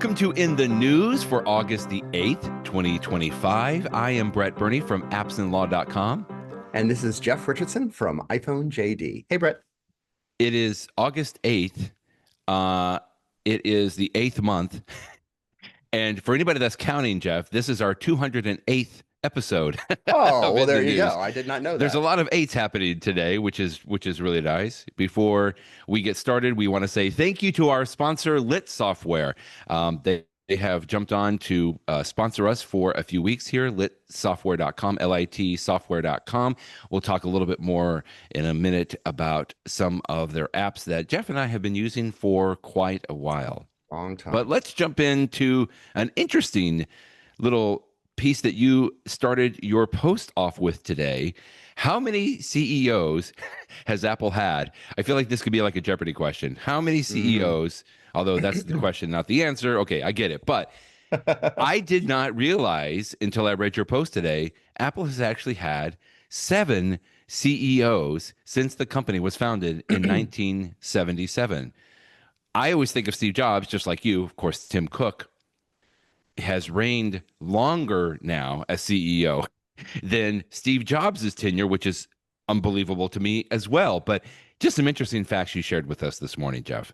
Welcome to In the News for August the 8th, 2025. I am Brett Burney from appsandlaw.com. And this is Jeff Richardson from iPhone JD. Hey, Brett. It is August 8th. It is the 8th month. And for anybody that's counting, Jeff, this is our 208th episode. Oh, well, there you go. I did not know that. There's a lot of eights happening today, which is really nice. Before we get started, we want to say thank you to our sponsor, Lit Software. They have jumped on to sponsor us for a few weeks here, litsoftware.com, litsoftware.com. We'll talk a little bit more in a minute about some of their apps that Jeff and I have been using for quite a while. Long time. But let's jump into an interesting little piece that you started your post off with today. How many CEOs has Apple had? I feel like this could be like a Jeopardy question. How many CEOs, although that's the question, not the answer. Okay, I get it. But I did not realize until I read your post today, Apple has actually had 7 CEOs since the company was founded in 1977. I always think of Steve Jobs, just like you, of course, Tim Cook has reigned longer now as CEO than Steve Jobs' tenure, which is unbelievable to me as well. But just some interesting facts you shared with us this morning, Jeff.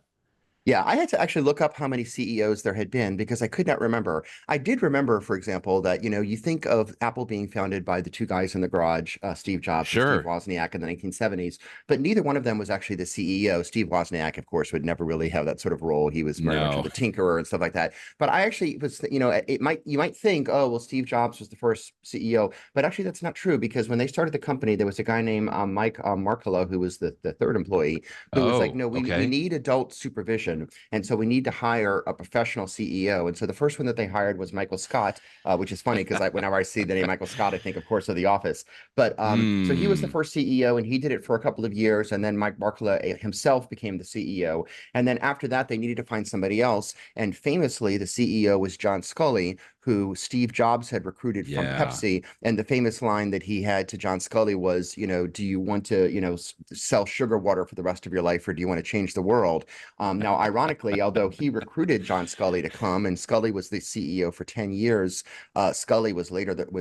Yeah, I had to actually look up how many CEOs there had been because I could not remember. I did remember, for example, that, you think of Apple being founded by the two guys in the garage, Steve Jobs and Steve Wozniak in the 1970s, but neither one of them was actually the CEO. Steve Wozniak, of course, would never really have that sort of role. He was very much the tinkerer and stuff like that. But I actually was, you might think, oh, well, Steve Jobs was the first CEO, but actually that's not true because when they started the company, there was a guy named Mike Markkula, who was the third employee, who was like, no, we need adult supervision. And so we need to hire a professional CEO. And so the first one that they hired was Michael Scott, which is funny because whenever I see the name Michael Scott, I think, of course, of The Office. But so he was the first CEO and he did it for a couple of years. And then Mike Markkula himself became the CEO. And then after that, they needed to find somebody else. And famously, the CEO was John Sculley, who Steve Jobs had recruited from Pepsi. And the famous line that he had to John Sculley was, do you want to, sell sugar water for the rest of your life, or do you want to change the world? Now, ironically, although he recruited John Sculley to come, and Sculley was the CEO for 10 years, Sculley was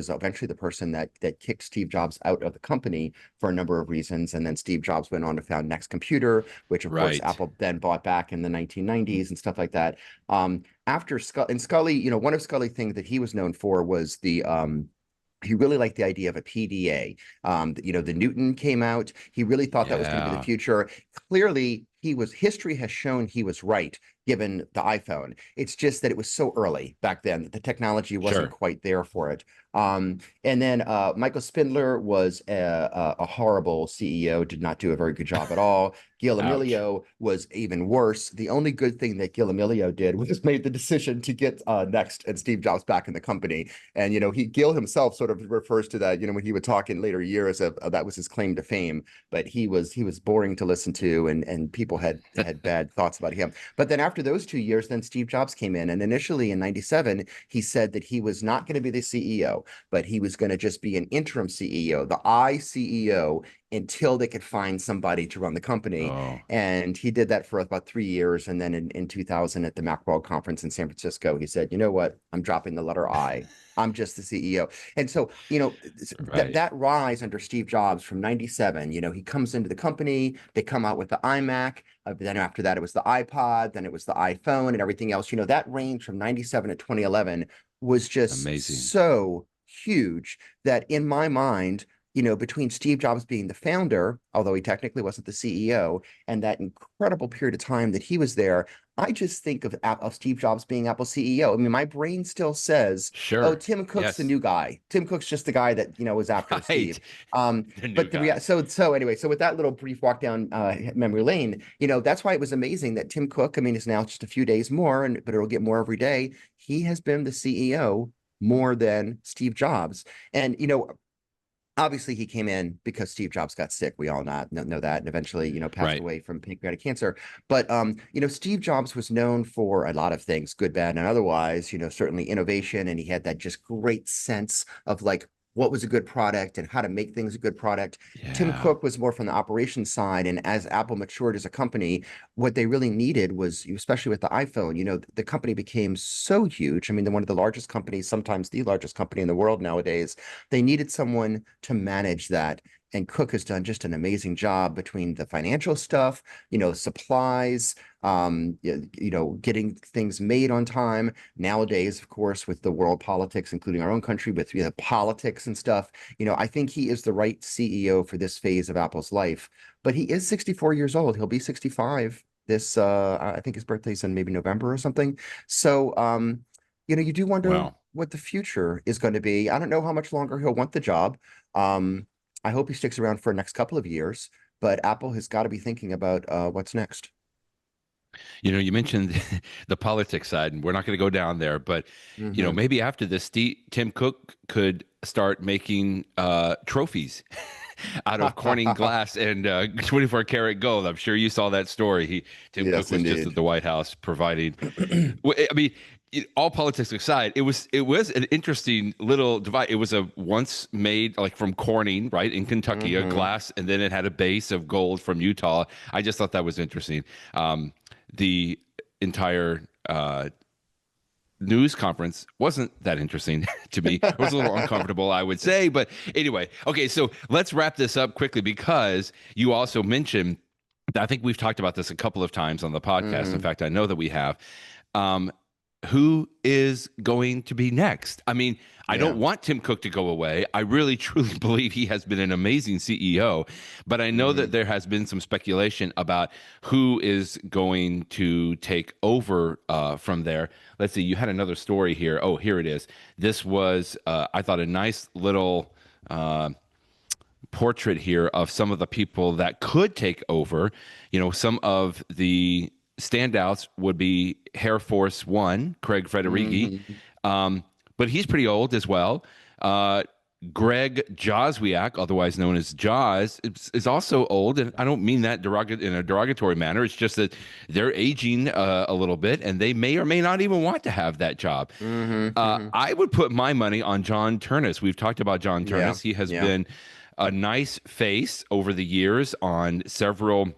eventually the person that kicked Steve Jobs out of the company for a number of reasons. And then Steve Jobs went on to found Next Computer, which of course Apple then bought back in the 1990s and stuff like that. After Sculley, one of Sculley's things that he was known for was he really liked the idea of a PDA. The Newton came out. He really thought that was going to be the future. Clearly, history has shown he was right, given the iPhone. It's just that it was so early back then that the technology wasn't quite there for it. And then Michael Spindler was a horrible CEO, did not do a very good job at all. Gil Amelio was even worse. The only good thing that Gil Amelio did was just made the decision to get Next and Steve Jobs back in the company. And, Gil himself sort of refers to that, when he would talk in later years, that was his claim to fame. But he was boring to listen to, and people had bad thoughts about him. But then after those 2 years, then Steve Jobs came in. And initially in 97, he said that he was not going to be the CEO, but he was going to just be an interim CEO, the CEO, until they could find somebody to run the company. And he did that for about 3 years. And then in 2000 at the Macworld conference in San Francisco, he said, you know what? I'm dropping the letter I. I'm just the CEO. And so, that rise under Steve Jobs from 97, he comes into the company, they come out with the iMac. Then after that, it was the iPod, then it was the iPhone and everything else. That range from 97 to 2011 was just amazing. So huge that in my mind, between Steve Jobs being the founder, although he technically wasn't the CEO, and that incredible period of time that he was there, I just think of Steve Jobs being Apple's CEO. I mean, my brain still says, oh, Tim Cook's the new guy. Tim Cook's just the guy that, was after Steve. So anyway, so with that little brief walk down memory lane, that's why it was amazing that Tim Cook, is now just a few days more, but it'll get more every day. He has been the CEO more than Steve Jobs. And, obviously, he came in because Steve Jobs got sick. We all know that, and eventually, passed away from pancreatic cancer. But, Steve Jobs was known for a lot of things, good, bad, and otherwise, certainly innovation. And he had that just great sense of what was a good product and how to make things a good product. Tim Yeah. Cook was more from the operations side. And as Apple matured as a company, what they really needed was, especially with the iPhone, the company became so huge. I mean, they're one of the largest companies, sometimes the largest company in the world nowadays. They needed someone to manage that. And Cook has done just an amazing job between the financial stuff, supplies, getting things made on time. Nowadays, of course, with the world politics, including our own country, with politics and stuff, I think he is the right CEO for this phase of Apple's life. But he is 64 years old. He'll be 65 this I think his birthday's in maybe November or something. So you do wonder Wow. what the future is going to be. I don't know how much longer he'll want the job. Um, I hope he sticks around for the next couple of years, but Apple has got to be thinking about what's next. You mentioned the politics side, and we're not going to go down there, but Hmm. maybe after this, Tim Cook could start making trophies out of Corning glass and 24 karat gold. I'm sure you saw that story. Tim Cook Yes, was just at indeed. the White House providing. I mean, all politics aside, it was an interesting little device. It was a once made like from Corning, right, in Kentucky, a Hmm. glass, and then it had a base of gold from Utah. I just thought that was interesting. The entire news conference wasn't that interesting to me. It was a little uncomfortable, I would say. But anyway, okay, so let's wrap this up quickly because you also mentioned, I think we've talked about this a couple of times on the podcast. In Hmm. fact, I know that we have. Um, who is going to be next? I mean, I don't Yeah. want Tim Cook to go away. I really, truly believe he has been an amazing CEO, but I know that Hmm. there has been some speculation about who is going to take over from there. Let's see. You had another story here. Oh, here it is. This was, I thought, a nice little portrait here of some of the people that could take over. Some of the standouts would be Air Force One, Craig Federighi, Hmm. um, but he's pretty old as well. Uh, Greg Joswiak, otherwise known as Jaws, is also old, and I don't mean that in a derogatory manner. It's just that they're aging a little bit, and they may or may not even want to have that job. Hmm. Hmm. I would put my money on John Turnus. We've talked about John Yeah. Turnus. He has Yeah. been a nice face over the years on several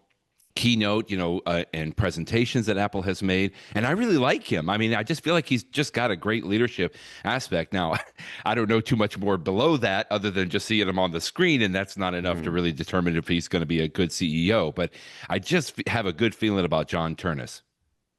keynote, and presentations that Apple has made. And I really like him. I mean, I just feel like he's just got a great leadership aspect. Now, I don't know too much more below that other than just seeing him on the screen, and that's not enough to Hmm. really determine if he's going to be a good CEO. But I just have a good feeling about John Turnus.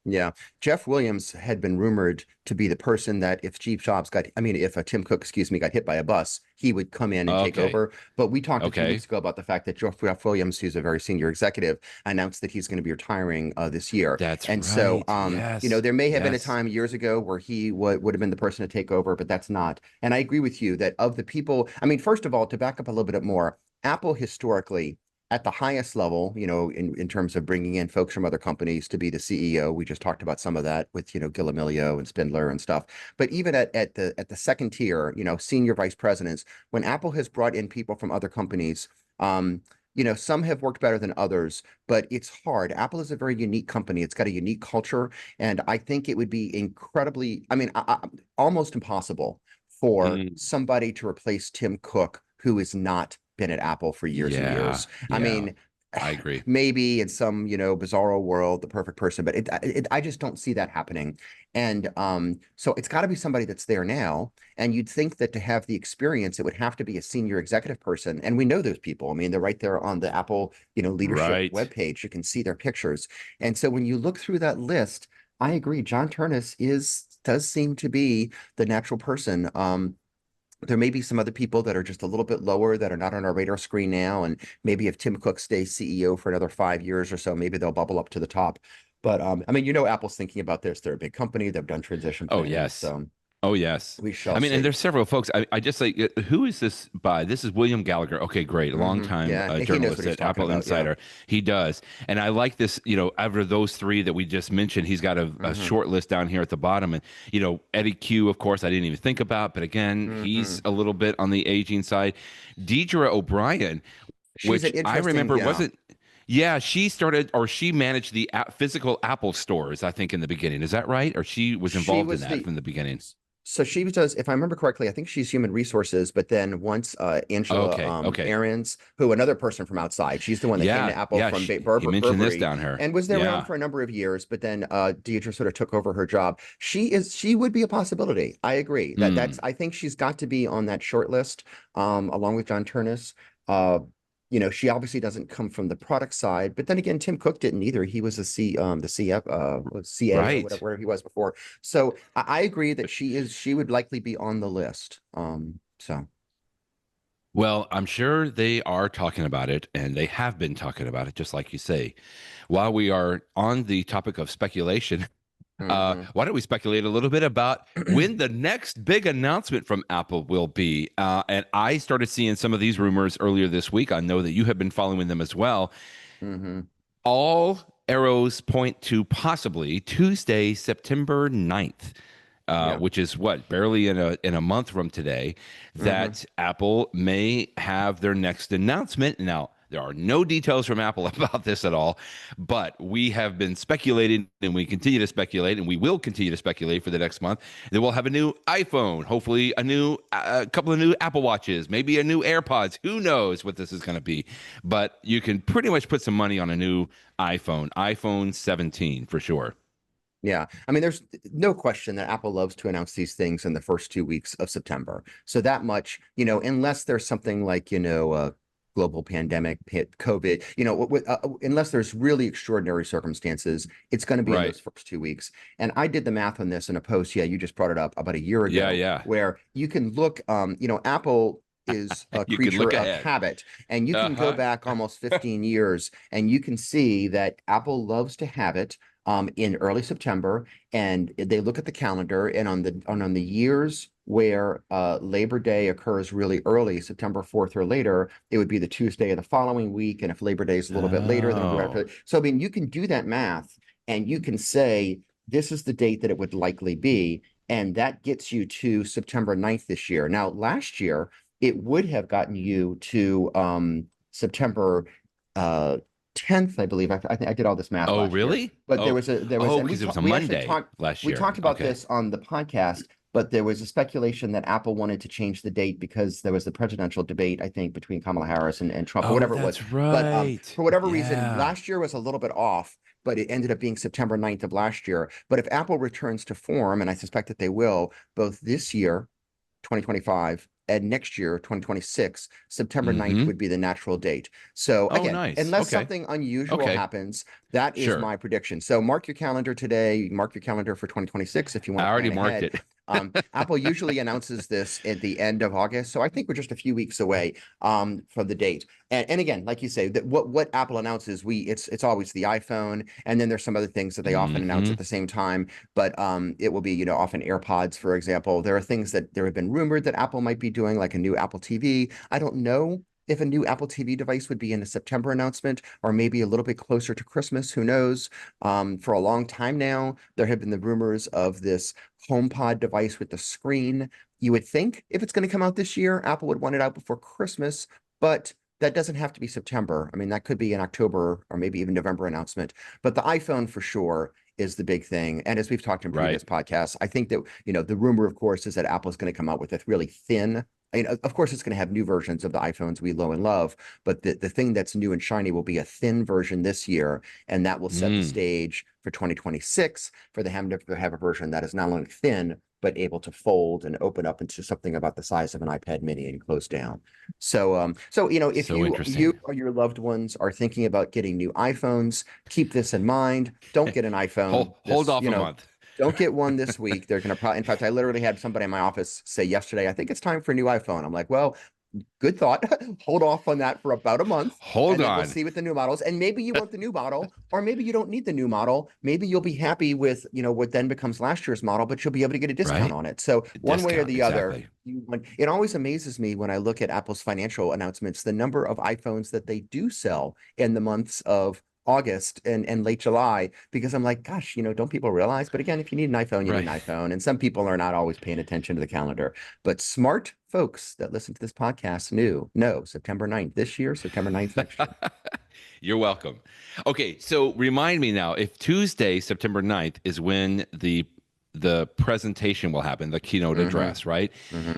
Yeah. Jeff Williams had been rumored to be the person that if if Tim Cook, excuse me, got hit by a bus, he would come in and take Okay. over. But we talked a few Okay. weeks ago about the fact that Jeff Williams, who's a very senior executive, announced that he's going to be retiring this year. That's And so, right. Yes. there may have been a Yes. time years ago where he would have been the person to take over, but that's not. And I agree with you that of the people, I mean, first of all, to back up a little bit more, Apple historically at the highest level, in terms of bringing in folks from other companies to be the CEO. We just talked about some of that with, Gil Amelio and Spindler and stuff. But even at the second tier, senior vice presidents, when Apple has brought in people from other companies, some have worked better than others, but it's hard. Apple is a very unique company. It's got a unique culture, and I think it would be incredibly, I mean, almost impossible for Mm, somebody to replace Tim Cook, who is not been at Apple for years and yeah. years. I Yeah. mean, I agree. maybe in some, bizarro world, the perfect person, but I just don't see that happening. And so it's got to be somebody that's there now. And you'd think that to have the experience, it would have to be a senior executive person. And we know those people. I mean, they're right there on the Apple, leadership Right. webpage. You can see their pictures. And so when you look through that list, I agree. John Turnus does seem to be the natural person. There may be some other people that are just a little bit lower that are not on our radar screen now. And maybe if Tim Cook stays CEO for another 5 years or so, maybe they'll bubble up to the top. But I mean, Apple's thinking about this. They're a big company. They've done transition Oh, planning. yes. So Oh, yes. we shall I mean, and see. there's several folks. I just like, who is this by? This is William Gallagher. Okay, great. A longtime Yeah, he knows what journalist he's at talking Apple about. Yeah. Insider. He does. And I like this, out of those three that we just mentioned, he's got a Hmm. short list down here at the bottom. And, Eddie Q, of course, I didn't even think about. But again, he's Hmm. a little bit on the aging side. Deidre O'Brien, She's an which I interesting, remember yeah. wasn't. Yeah, she started or she managed the physical Apple stores, I think, in the beginning. Is that right? Or she was She involved in was that the from the beginning? So she does, if I remember correctly, I think she's human resources, but then once Angela Okay. Ahrens, who another person from outside, she's the one that came to Yeah. Apple Yeah. from You mentioned this Burberry down her. and was there around Yeah. for a number of years, but then Deidre sort of took over her job. She would be a possibility. I agree Hmm. I think she's got to be on that short list, along with John Turnus. Uh, she obviously doesn't come from the product side, but then again, Tim Cook didn't either. He was the CF, CA or Right. whatever he was before. So I agree that she would likely be on the list. So Well, I'm sure they are talking about it, and they have been talking about it, just like you say. While we are on the topic of speculation, mhm. why don't we speculate a little bit about when the next big announcement from Apple will be? And I started seeing some of these rumors earlier this week. I know that you have been following them as well. Mhm. All arrows point to possibly Tuesday, September 9th, Yeah. which is what, barely in a month from today, Mhm. that Apple may have their next announcement. Now, there are no details from Apple about this at all, but we have been speculating and we continue to speculate and we will continue to speculate for the next month that we'll have a new iPhone, hopefully a couple of new Apple Watches, maybe a new AirPods. Who knows what this is going to be? But you can pretty much put some money on a new iPhone 17 for sure. Yeah. I mean, there's no question that Apple loves to announce these things in the first 2 weeks of September. So that much, unless there's something like, global pandemic hit COVID, unless there's really extraordinary circumstances, it's going to be in Right. those first 2 weeks. And I did the math on this in a post. Yeah, you just brought it up about a year Yeah, ago, yeah. where you can look, Apple is a You can creature look of ahead. habit, and you can go Uh-huh. back almost 15 years and you can see that Apple loves to have it in early September, and they look at the calendar, and on the years where Labor Day occurs really early, September 4th or later, it would be the Tuesday of the following week, and if Labor Day is a little bit later, then it'll be right Oh. after. So I mean, you can do that math, and you can say this is the date that it would likely be, and that gets you to September 9th this year. Now, last year, it would have gotten you to September uh 10th, I believe. I think I did all this math Oh, last year. really? But Oh, and because it was a we actually Monday last we year. talked about Okay. this on the podcast, but there was a speculation that Apple wanted to change the date because there was the presidential debate, I think, between Kamala Harris and Trump or Oh, whatever it was. that's But right. for whatever reason, Yeah. last year was a little bit off, but it ended up being September 9th of last year. But if Apple returns to form, and I suspect that they will, both this year 2025 and next year 2026, September 9th Mm-hmm. would be the natural date. So Oh, again, nice. unless Okay. something unusual Okay. happens, that is Sure. my prediction. So mark your calendar today, mark your calendar for 2026 if you want I to already plan marked ahead. it. Apple usually announces this at the end of August, so I think we're just a few weeks away from the date. And again, like you say, that what Apple announces, it's always the iPhone, and then there's some other things that they often announce Mm-hmm. at the same time. But it will be, often AirPods, for example. There are things that there have been rumored that Apple might be doing, like a new Apple TV. I don't know if a new Apple TV device would be in a September announcement or maybe a little bit closer to Christmas. Who knows? For a long time now, there have been the rumors of this HomePod device with the screen. You would think if it's going to come out this year, Apple would want it out before Christmas, but that doesn't have to be September. I mean, that could be an October or maybe even November announcement. But the iPhone for sure is the big thing. And as we've talked in Right. previous podcasts, I think that, the rumor, of course, is that Apple is going to come out with a really thin. I mean, of course, it's going to have new versions of the iPhones we know and love, but the thing that's new and shiny will be a thin version this year, and that will set the Mm. stage for 2026 for them to have a version that is not only thin but able to fold and open up into something about the size of an iPad mini and close down. So if So you interesting. or your loved ones are thinking about getting new iPhones, keep this in mind. Don't get an iPhone Hold off a month. don't get one this week. They're going to probably, in fact, I literally had somebody in my office say yesterday, I think it's time for a new iPhone. I'm like, well, good thought. Hold off on that for about a month, Hold and then we'll on. see what the new models. And maybe you want the new model, or maybe you don't need the new model. Maybe you'll be happy with, what then becomes last year's model, but you'll be able to get a discount Right? on it. So one way or Discount. the other, Exactly. it always amazes me when I look at Apple's financial announcements, the number of iPhones that they do sell in the months of August and late July, because I'm like, gosh, don't people realize? But again, if you need an iPhone, you need Right. an iPhone. And some people are not always paying attention to the calendar. But smart folks that listen to this podcast know September 9th this year, September 9th next year. You're welcome. Okay, so remind me now, if Tuesday, September 9th is when the the presentation will happen, the keynote address, right?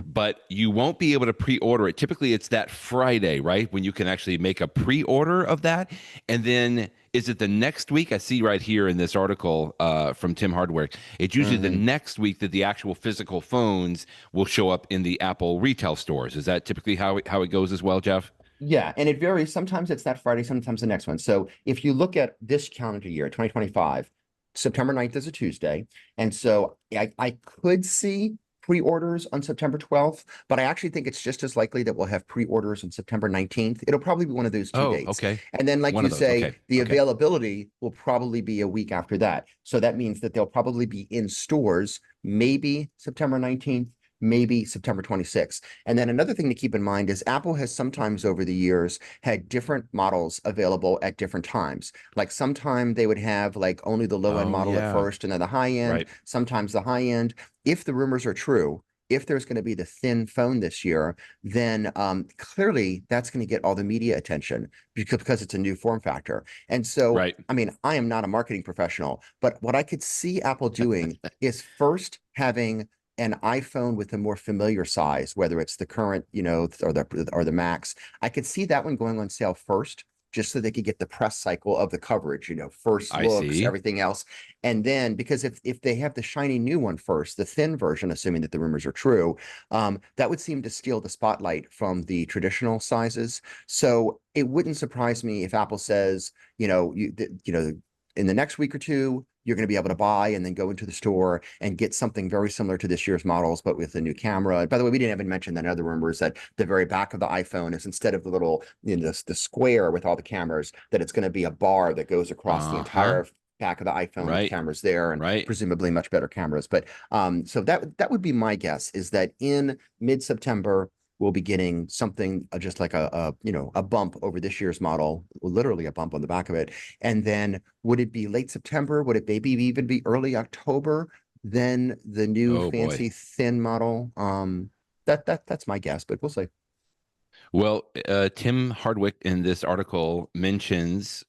But you won't be able to pre-order it. Typically, it's that Friday, right, when you can actually make a pre-order of that. And then is it the next week? I see right here in this article from Tim Hardwick, it's usually the next week that the actual physical phones will show up in the Apple retail stores. Is that typically how it goes as well, Jeff? Yeah, and it varies. Sometimes it's that Friday, sometimes the next one. So if you look at this calendar year, 2025, September 9th is a Tuesday. And so I could see pre-orders on September 12th, but I actually think it's just as likely that we'll have pre-orders on September 19th. It'll probably be one of those two dates. Okay. And then, like One you of those. say, Okay. the Okay. availability will probably be a week after that. So that means that they'll probably be in stores, maybe September 19th, maybe September 26th. And then another thing to keep in mind is Apple has sometimes over the years had different models available at different times. Like sometime they would have like only the low end model at first and then the high end, Right. sometimes the high end. If the rumors are true, if there's going to be the thin phone this year, then clearly that's going to get all the media attention because it's a new form factor. And so, Right. I mean, I am not a marketing professional, but what I could see Apple doing is first having an iPhone with a more familiar size, whether it's the current, or the Max. I could see that one going on sale first, just so they could get the press cycle of the coverage, first looks, everything else. And then because if they have the shiny new one first, the thin version, assuming that the rumors are true, that would seem to steal the spotlight from the traditional sizes. So it wouldn't surprise me if Apple says, in the next week or two, you're going to be able to buy and then go into the store and get something very similar to this year's models, but with a new camera. By the way, we didn't even mention that other rumors that the very back of the iPhone is, instead of the little, the square with all the cameras, that it's going to be a bar that goes across the entire back of the iPhone with cameras there and presumably much better cameras. But so that would be my guess, is that in mid-September, we'll be getting something just like a bump over this year's model, literally a bump on the back of it. And then would it be late September? Would it maybe even be early October? Then the new fancy thin model. That's my guess, but we'll see. Well, Tim Hardwick in this article mentions,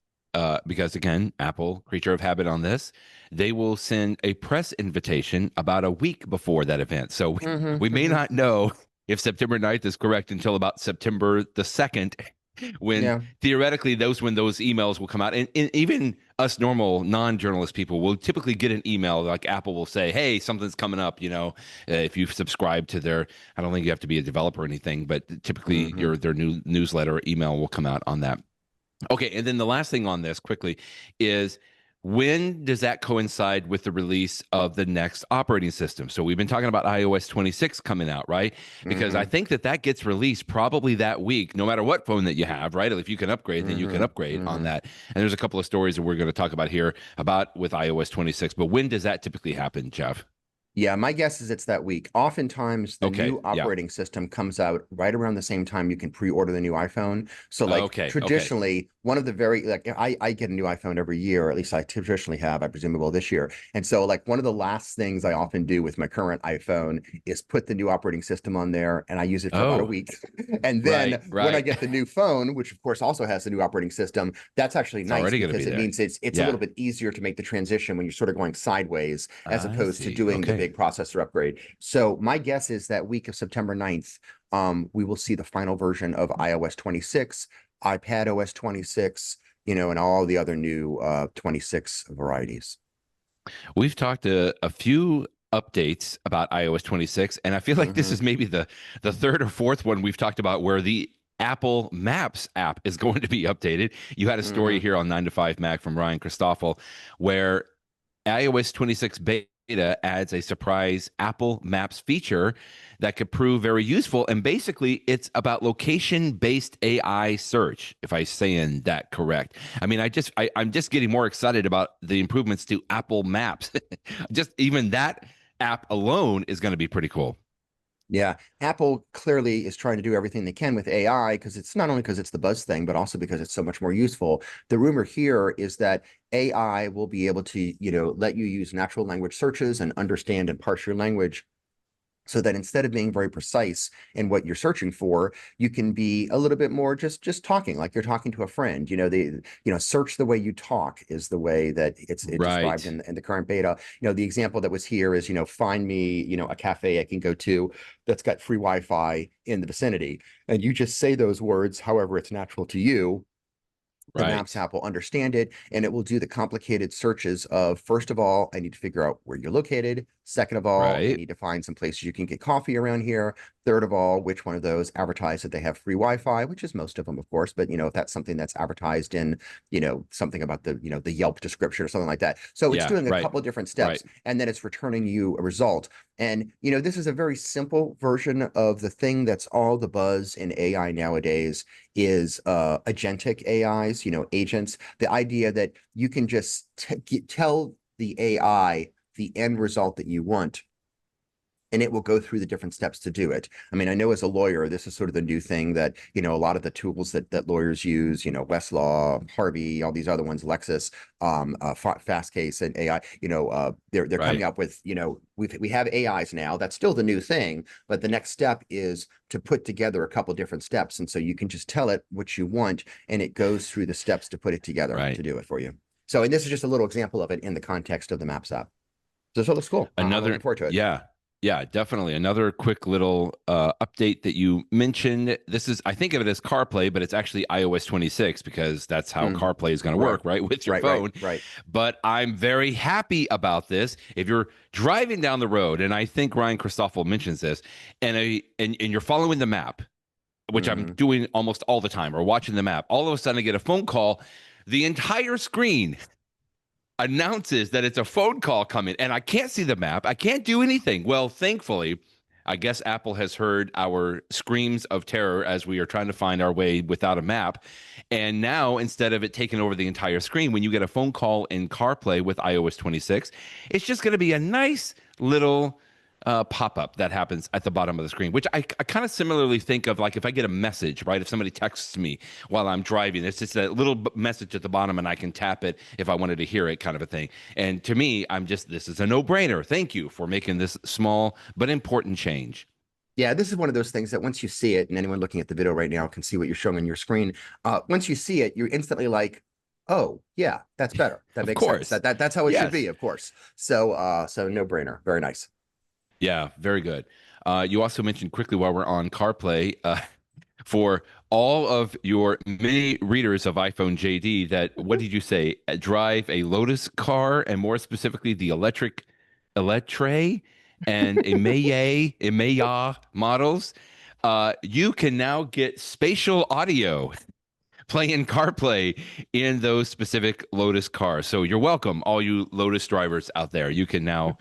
because again, Apple, creature of habit on this, they will send a press invitation about a week before that event. So we may not know if September 9th is correct until about September the 2nd, when theoretically when those emails will come out. And even us normal non-journalist people will typically get an email, like Apple will say, hey, something's coming up, if you subscribe to their, I don't think you have to be a developer or anything, but typically their new newsletter or email will come out on that. Okay, and then the last thing on this quickly is, when does that coincide with the release of the next operating system? So we've been talking about iOS 26 coming out, right? Because I think that gets released probably that week, no matter what phone that you have, right? If you can upgrade, then you can upgrade on that. And there's a couple of stories that we're going to talk about here with iOS 26. But when does that typically happen, Jeff? Yeah, my guess is it's that week. Oftentimes, the new operating system comes out right around the same time you can pre-order the new iPhone. So, traditionally, one of the I get a new iPhone every year, or at least I traditionally have. I presume it will this year. And so, one of the last things I often do with my current iPhone is put the new operating system on there, and I use it for about a week. And then when I get the new phone, which of course also has the new operating system, that's actually nice because it means it's a little bit easier to make the transition when you're sort of going sideways, as opposed to doing the big processor upgrade. So my guess is that week of September 9th, we will see the final version of iOS 26, iPad OS 26, and all the other new 26 varieties. We've talked a few updates about iOS 26, and I feel like this is maybe the third or fourth one we've talked about where the Apple Maps app is going to be updated. You had a story here on 9 to 5 Mac from Ryan Christoffel, where iOS 26 beta adds a surprise Apple Maps feature that could prove very useful. And basically, it's about location-based AI search, if I'm saying that correct. I mean, I'm just getting more excited about the improvements to Apple Maps. Just even that app alone is going to be pretty cool. Yeah, Apple clearly is trying to do everything they can with AI, because it's not only because it's the buzz thing, but also because it's so much more useful. The rumor here is that AI will be able to, let you use natural language searches and understand and parse your language so that instead of being very precise in what you're searching for, you can be a little bit more just talking like you're talking to a friend. Search the way you talk is the way that it's described Right. in the current beta. The example that was here is, find me, a cafe I can go to that's got free Wi-Fi in the vicinity. And you just say those words, however it's natural to you. The Maps Right. app will understand it, and it will do the complicated searches of, first of all, I need to figure out where you're located. Second of all, I Right. need to find some places you can get coffee around here. Third of all, which one of those advertise that they have free Wi-Fi, which is most of them, of course. But if that's something that's advertised in, something about the Yelp description or something like that. So it's Yeah. doing a Right. couple of different Right. steps, and then it's returning you a result. And this is a very simple version of the thing that's all the buzz in AI nowadays is agentic AIs, agents. The idea that you can just tell the AI the end result that you want, and it will go through the different steps to do it. I mean, I know as a lawyer, this is sort of the new thing that, a lot of the tools that lawyers use, Westlaw, Harvey, all these other ones, Lexis, Fastcase and AI, they're coming Right. up with, we have AIs now. That's still the new thing, but the next step is to put together a couple different steps. And so you can just tell it what you want, and it goes through the steps to put it together to Right. do it for you. So, and this is just a little example of it in the context of the Maps app. So it looks cool. I'm looking Another, forward to it. yeah. Yeah, definitely. Another quick little update that you mentioned. This is, I think of it as CarPlay, but it's actually iOS 26 because that's how CarPlay is going to work, right, with your phone. Right. But I'm very happy about this. If you're driving down the road, and I think Ryan Christoffel mentions this, and you're following the map, which I'm doing almost all the time, or watching the map, all of a sudden I get a phone call. The entire screen announces that it's a phone call coming, and I can't see the map. I can't do anything. Well, thankfully, I guess Apple has heard our screams of terror as we are trying to find our way without a map. And now, instead of it taking over the entire screen, when you get a phone call in CarPlay with iOS 26, it's just going to be a nice little pop-up that happens at the bottom of the screen, which I kind of similarly think of like if I get a message, right? If somebody texts me while I'm driving, it's just a little message at the bottom and I can tap it if I wanted to hear it, kind of a thing. And to me, this is a no-brainer. Thank you for making this small but important change. Yeah, this is one of those things that once you see it, and anyone looking at the video right now can see what you're showing on your screen. Once you see it, you're instantly like, oh, yeah, that's better. That Of makes course. sense. That's how it should Yes. be, of course. So no brainer. Very nice. Yeah, very good. You also mentioned quickly while we're on CarPlay, for all of your many readers of iPhone JD, that what did you say? Drive a Lotus car, and more specifically the Electre and a Maya models. You can now get spatial audio playing CarPlay in those specific Lotus cars. So you're welcome, all you Lotus drivers out there. You can now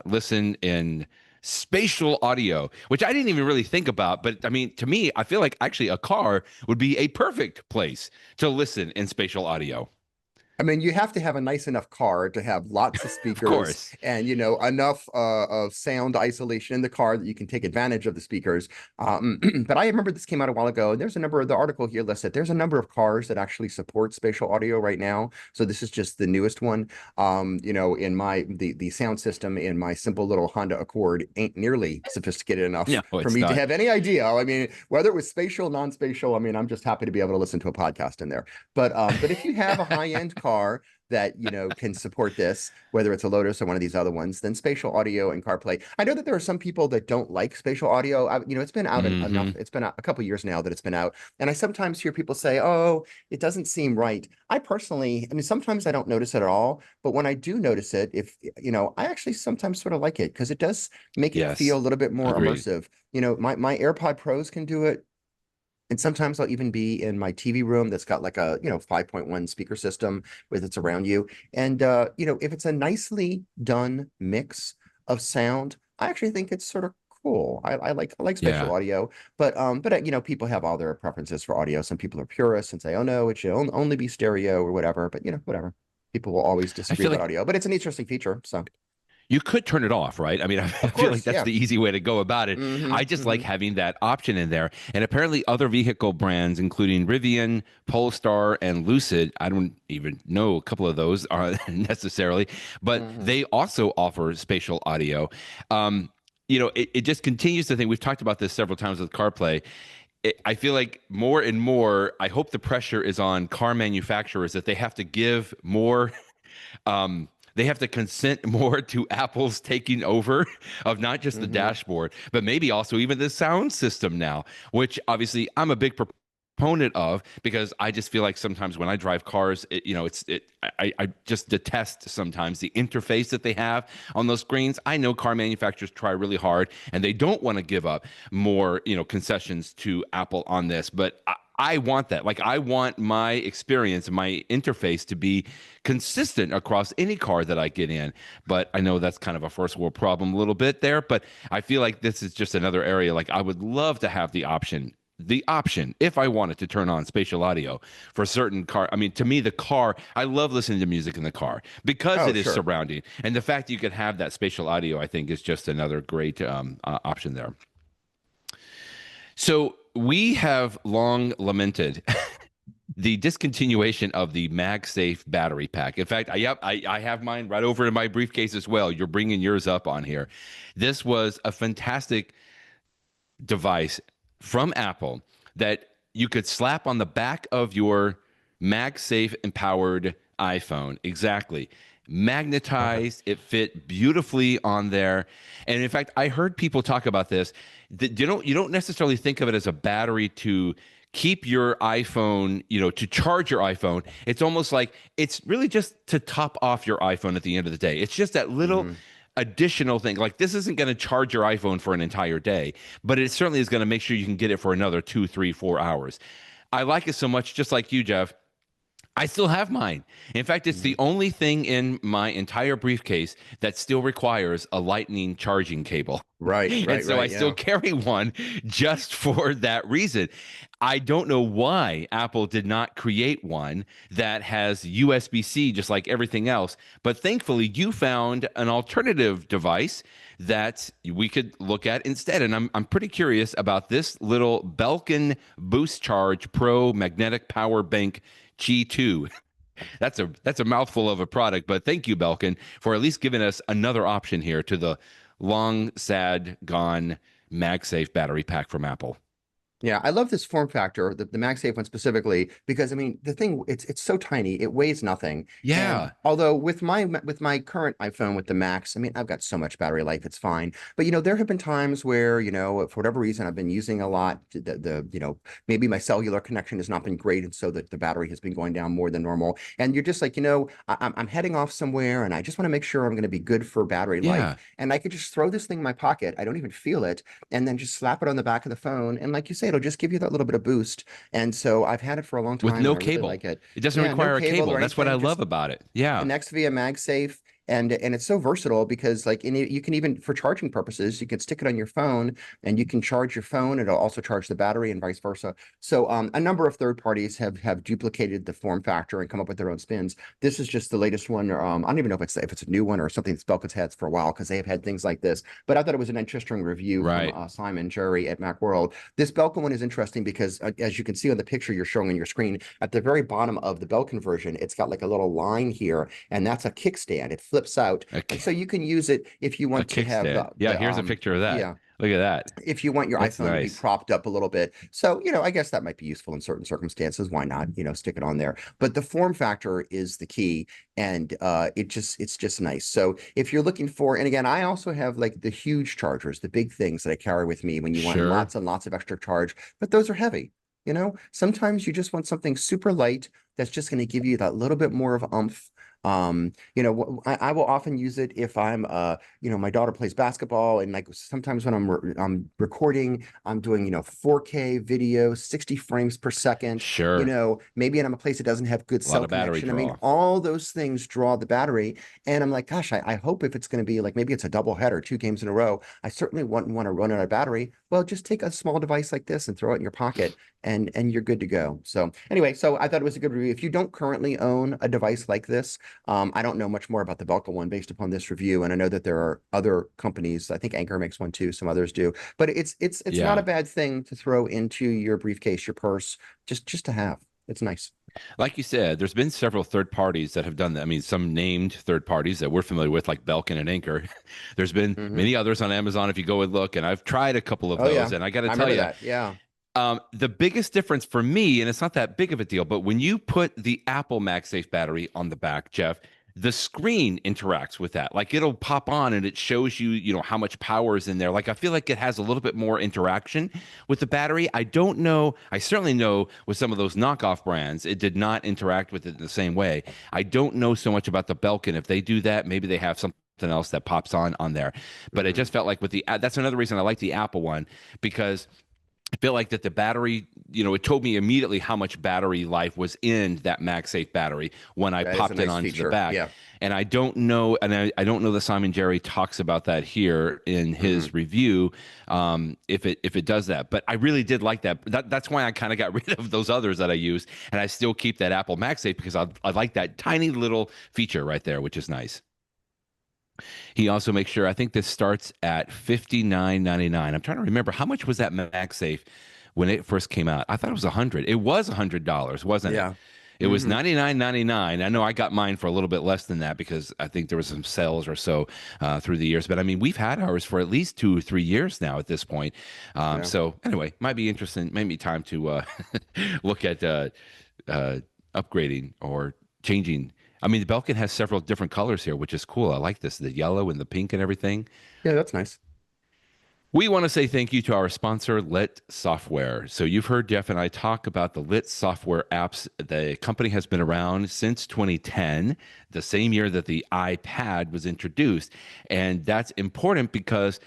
listen in spatial audio, which I didn't even really think about. But I mean, to me, I feel like actually a car would be a perfect place to listen in spatial audio. I mean, you have to have a nice enough car to have lots of Of speakers course. and, enough of sound isolation in the car that you can take advantage of the speakers. But I remember this came out a while ago, and there's a number of the article here listed. There's a number of cars that actually support spatial audio right now. So this is just the newest one. In the sound system in my simple little Honda Accord ain't nearly sophisticated enough No, for it's me to not. have any idea. I mean, whether it was spatial, non-spatial, I mean, I'm just happy to be able to listen to a podcast in there. But if you have a high-end car that can support this, whether it's a Lotus or one of these other ones, then spatial audio and CarPlay. I know that there are some people that don't like spatial audio. It's been out enough. It's been a couple years now that it's been out, and I sometimes hear people say, "Oh, it doesn't seem right." I mean, sometimes I don't notice it at all, but when I do notice it, if I actually sometimes sort of like it because it does make it feel a Yes. little bit more Agreed. immersive. My AirPod Pros can do it. And sometimes I'll even be in my TV room that's got like a 5.1 speaker system with it's around you. And if it's a nicely done mix of sound, I actually think it's sort of cool. I like spatial Yeah. audio, but people have all their preferences for audio. Some people are purists and say, oh no, it should only be stereo or whatever. But whatever. People will always I disagree feel about like audio, but it's an interesting feature. So you could turn it off, right? I mean, I of feel like course, that's yeah. the easy way to go about it. I just like having that option in there. And apparently, other vehicle brands, including Rivian, Polestar, and Lucid, I don't even know a couple of those are necessarily, but they also offer spatial audio. it just continues to think. We've talked about this several times with CarPlay. I feel like more and more, I hope the pressure is on car manufacturers that they have to give more, they have to consent more to Apple's taking over of not just the dashboard, but maybe also even the sound system now, which obviously I'm a big proponent of, because I just feel like sometimes when I drive cars, I just detest sometimes the interface that they have on those screens. I know car manufacturers try really hard and they don't want to give up more, concessions to Apple on this, but I want that. Like, I want my experience, my interface to be consistent across any car that I get in. But I know that's kind of a first world problem a little bit there. But I feel like this is just another area. Like, I would love to have the option if I wanted to turn on spatial audio for certain car. I mean, to me, the car, I love listening to music in the car because Oh, it is sure. surrounding. And the fact you could have that spatial audio, I think, is just another great option there. So we have long lamented the discontinuation of the MagSafe battery pack. In fact, I have mine right over in my briefcase as well. You're bringing yours up on here. This was a fantastic device from Apple that you could slap on the back of your MagSafe empowered iPhone. Exactly. Magnetized, it fit beautifully on there. And in fact, I heard people talk about this. That you don't necessarily think of it as a battery to keep your iPhone, to charge your iPhone. It's almost like it's really just to top off your iPhone at the end of the day. It's just that little additional thing. Like, this isn't going to charge your iPhone for an entire day, but it certainly is going to make sure you can get it for another 2, 3, 4 hours. I like it so much, just like you, Jeff. I still have mine. In fact, it's the only thing in my entire briefcase that still requires a lightning charging cable. Right, And right, so I right. still Yeah. carry one just for that reason. I don't know why Apple did not create one that has USB-C just like everything else, but thankfully you found an alternative device that we could look at instead. And I'm pretty curious about this little Belkin Boost Charge Pro magnetic power bank G2. That's a mouthful of a product, but thank you, Belkin, for at least giving us another option here to the long, sad, gone MagSafe battery pack from Apple. Yeah, I love this form factor, the MagSafe one specifically, because I mean the thing it's so tiny, it weighs nothing. And Yeah. although with my current iPhone with the Max, I mean I've got so much battery life, it's fine. But there have been times where, for whatever reason I've been using a lot. Maybe my cellular connection has not been great, and so that the battery has been going down more than normal. And you're just like, I'm heading off somewhere and I just want to make sure I'm going to be good for battery life. Yeah. And I could just throw this thing in my pocket. I don't even feel it, and then just slap it on the back of the phone. And like you say, it'll just give you that little bit of boost. And so I've had it for a long With time no and I really cable. like it. It doesn't Yeah, no require a cable cable. or That's what I anything, love just about it. Yeah. connects via MagSafe. And it's so versatile because you can even, for charging purposes, you can stick it on your phone and you can charge your phone. It'll also charge the battery and vice versa. So a number of third parties have duplicated the form factor and come up with their own spins. This is just the latest one. I don't even know if it's a new one or something that Belkin's had for a while, because they have had things like this. But I thought it was an interesting review Right. from Simon Jerry at Macworld. This Belkin one is interesting because as you can see on the picture you're showing on your screen, at the very bottom of the Belkin version, it's got like a little line here, and that's a kickstand. It flips out, and so you can use it if you A want to have kickstand. Yeah, here's a picture of that. yeah, Look at that. if you want your That's iPhone to be nice. propped up a little bit. So, I guess that might be useful in certain circumstances. Why not, stick it on there? But the form factor is the key, and it's just nice. So if you're looking for, and again, I also have like the huge chargers, the big things that I carry with me when you want Sure. lots and lots of extra charge, but those are heavy. Sometimes you just want something super light that's just going to give you that little bit more of oomph. I will often use it if I'm my daughter plays basketball, and like sometimes when I'm recording, I'm doing 4K video, 60 frames per second. Sure. Maybe I'm a place that doesn't have good A lot cell of battery connection. I mean, draw. all those things draw the battery, and I'm like, gosh, I hope if it's going to be like maybe it's a double header, 2 games in a row, I certainly wouldn't want to run out of battery. Well, just take a small device like this and throw it in your pocket, and you're good to go. So anyway, so I thought it was a good review. If you don't currently own a device like this, I don't know much more about the Belkin one based upon this review, and I know that there are other companies. I think Anchor makes one too. Some others do, but it's not a Yeah. bad thing to throw into your briefcase, your purse, just to have. It's nice. Like you said, there's been several third parties that have done that. I mean, some named third parties that we're familiar with, like Belkin and Anchor. There's been Hmm. many others on Amazon if you go and look, and I've tried a couple of Oh those, yeah, and I got to I tell remember you, that. Yeah. the biggest difference for me, and it's not that big of a deal, but when you put the Apple MagSafe battery on the back, Jeff, the screen interacts with that. Like it'll pop on and it shows you, how much power is in there. Like I feel like it has a little bit more interaction with the battery. I don't know. I certainly know with some of those knockoff brands, it did not interact with it in the same way. I don't know so much about the Belkin. If they do that, maybe they have something else that pops on there. But it Hmm. just felt like with the that's another reason I like the Apple one because I feel like that the battery, it told me immediately how much battery life was in that MagSafe battery when I That is a popped it nice onto the feature. back. Yeah. And I don't know, and I don't know that Simon Jerry talks about that here in Hmm. his review, if it does that. But I really did like that. That's why I kind of got rid of those others that I used, and I still keep that Apple MagSafe because I like that tiny little feature right there, which is nice. He also makes sure, I think this starts at $59.99. I'm trying to remember how much was that MagSafe when it first came out. I thought it was 100. It was $100, wasn't it? Yeah. It was Hmm. 99.99. I know I got mine for a little bit less than that because I think there was some sales or so through the years. But I mean, we've had ours for at least 2 or 3 years now at this point. Yeah. So anyway, might be interesting. Maybe time to look at uh, upgrading or changing. I mean, the Belkin has several different colors here, which is cool. I like this, the yellow and the pink and everything. Yeah, that's nice. We want to say thank you to our sponsor, Lit Software. So, you've heard Jeff and I talk about the Lit Software apps. The company has been around since 2010, the same year that the iPad was introduced. And that's important because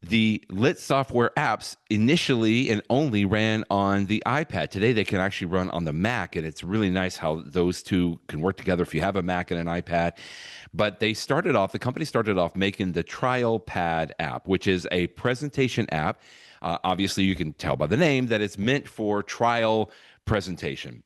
the Lit software apps initially and only ran on the iPad. Today, they can actually run on the Mac, and it's really nice how those two can work together if you have a Mac and an iPad. But the company started off making the Trial Pad app, which is a presentation app. Obviously, you can tell by the name that it's meant for trial presentation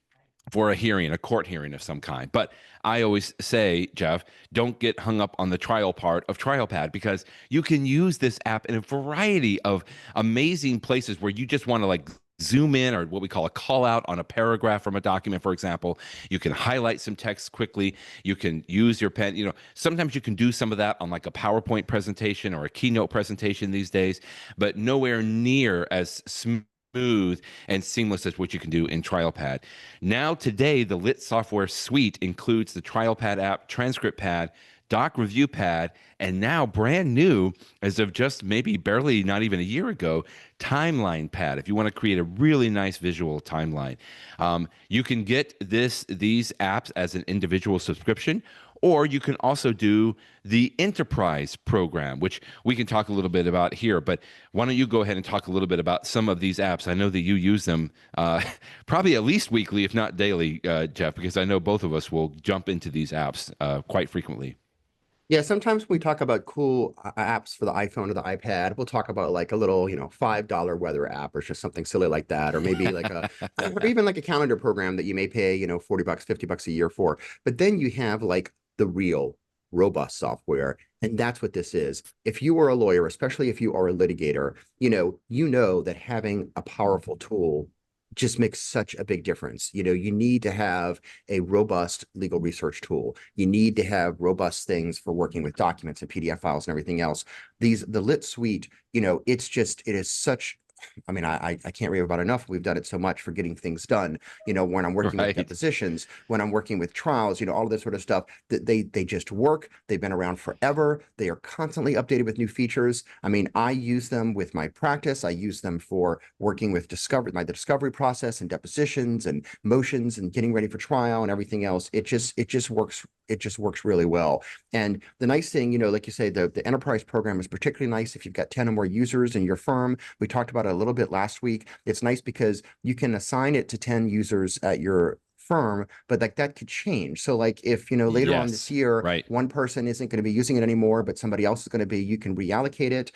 for a hearing, a court hearing of some kind. But I always say, Jeff, don't get hung up on the trial part of TrialPad because you can use this app in a variety of amazing places where you just want to like zoom in or what we call a call out on a paragraph from a document, for example. You can highlight some text quickly. You can use your pen. Sometimes you can do some of that on like a PowerPoint presentation or a keynote presentation these days, but nowhere near as smooth and seamless as what you can do in TrialPad. Now, today, the Lit software suite includes the TrialPad app, Transcript Pad, Doc Review Pad, and now brand new, as of just maybe barely not even a year ago, Timeline Pad. If you want to create a really nice visual timeline, you can get these apps as an individual subscription, or you can also do the enterprise program, which we can talk a little bit about here. But why don't you go ahead and talk a little bit about some of these apps? I know that you use them probably at least weekly, if not daily, Jeff, because I know both of us will jump into these apps quite frequently. Yeah, sometimes we talk about cool apps for the iPhone or the iPad. We'll talk about like a little, $5 weather app or just something silly like that, or maybe like or even like a calendar program that you may pay, $40, $50 a year for. But then you have like the real robust software. And that's what this is. If you are a lawyer, especially if you are a litigator, you know that having a powerful tool just makes such a big difference. You need to have a robust legal research tool. You need to have robust things for working with documents and PDF files and everything else. The Lit suite, it is such. I mean, I can't rave about it enough. We've done it so much for getting things done. When I'm working with Right. depositions, when I'm working with trials, all of this sort of stuff. They just work. They've been around forever. They are constantly updated with new features. I mean, I use them with my practice. I use them for working with the discovery process and depositions and motions and getting ready for trial and everything else. It just works. It just works really well. And the nice thing, like you say, the enterprise program is particularly nice if you've got 10 or more users in your firm. We talked about it a little bit last week. It's nice because you can assign it to 10 users at your firm, but like that could change. So like if, later on this Yes. year, Right. one person isn't going to be using it anymore, but somebody else is going to be, you can reallocate it.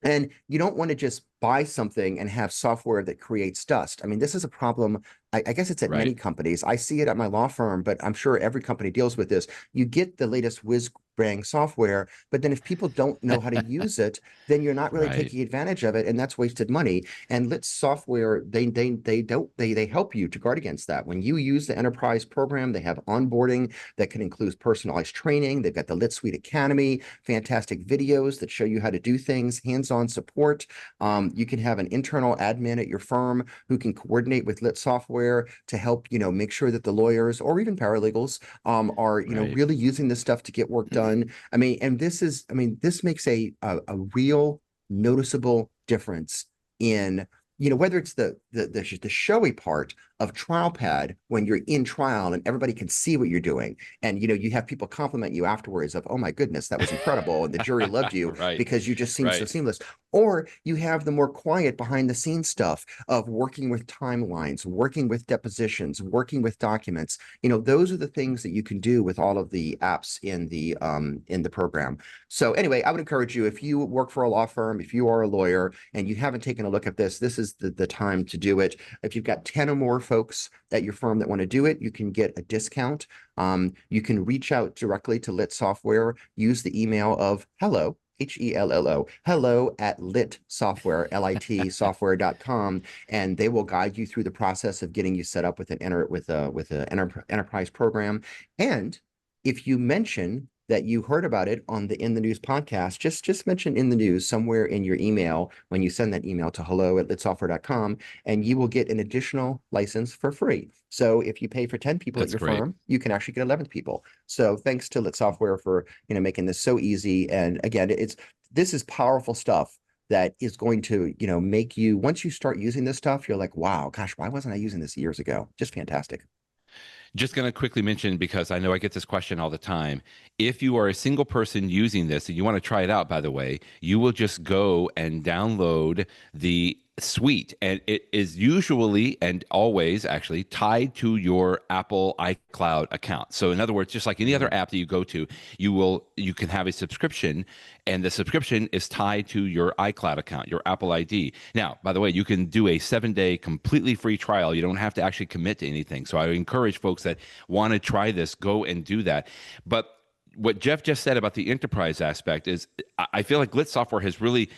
And you don't want to just buy something and have software that creates dust. I mean, this is a problem. I guess it's at many Right. companies. I see it at my law firm, but I'm sure every company deals with this. You get the latest whiz brand software. But then if people don't know how to use it, then you're not really taking advantage of it, and that's wasted money. And Lit software, they help you to guard against that. When you use the enterprise program, they have onboarding that can include personalized training. They've got the Lit Suite Academy, fantastic videos that show you how to do things, hands-on support. You can have an internal admin at your firm who can coordinate with Lit software to help, make sure that the lawyers or even paralegals are, really using this stuff to get work done. This makes a real noticeable difference in, whether it's the showy part of TrialPad when you're in trial and everybody can see what you're doing, and you have people compliment you afterwards of, oh my goodness, that was incredible, and the jury loved you because you just seemed so seamless. Or you have the more quiet behind the scenes stuff of working with timelines, working with depositions, working with documents. Those are the things that you can do with all of the apps in the program. So anyway, I would encourage you, if you work for a law firm, if you are a lawyer and you haven't taken a look at this, this is the time to do it. If you've got 10 or more folks at your firm that want to do it, you can get a discount. You can reach out directly to Lit Software, use the email of hello, HELLO, hello at Lit Software, LIT software.com, and they will guide you through the process of getting you set up with an enterprise program. And if you mention that you heard about it on the In the News podcast, just mention In the News somewhere in your email when you send that email to hello@litsoftware.com, and you will get an additional license for free. So if you pay for 10 people at your firm, you can actually get 11 people. So thanks to Lit Software for making this so easy. And again, this is powerful stuff that is going to make you, once you start using this stuff, you're like, wow, gosh, why wasn't I using this years ago? Just fantastic. Just going to quickly mention, because I know I get this question all the time. If you are a single person using this and you want to try it out, by the way, you will just go and download the suite, and it is usually and always actually tied to your Apple iCloud account. So in other words, just like any other app that you go to, you can have a subscription, and the subscription is tied to your iCloud account, your Apple ID. Now, by the way, you can do a 7-day completely free trial. You don't have to actually commit to anything. So I encourage folks that want to try this, go and do that. But what Jeff just said about the enterprise aspect is, I feel like Lit Software has really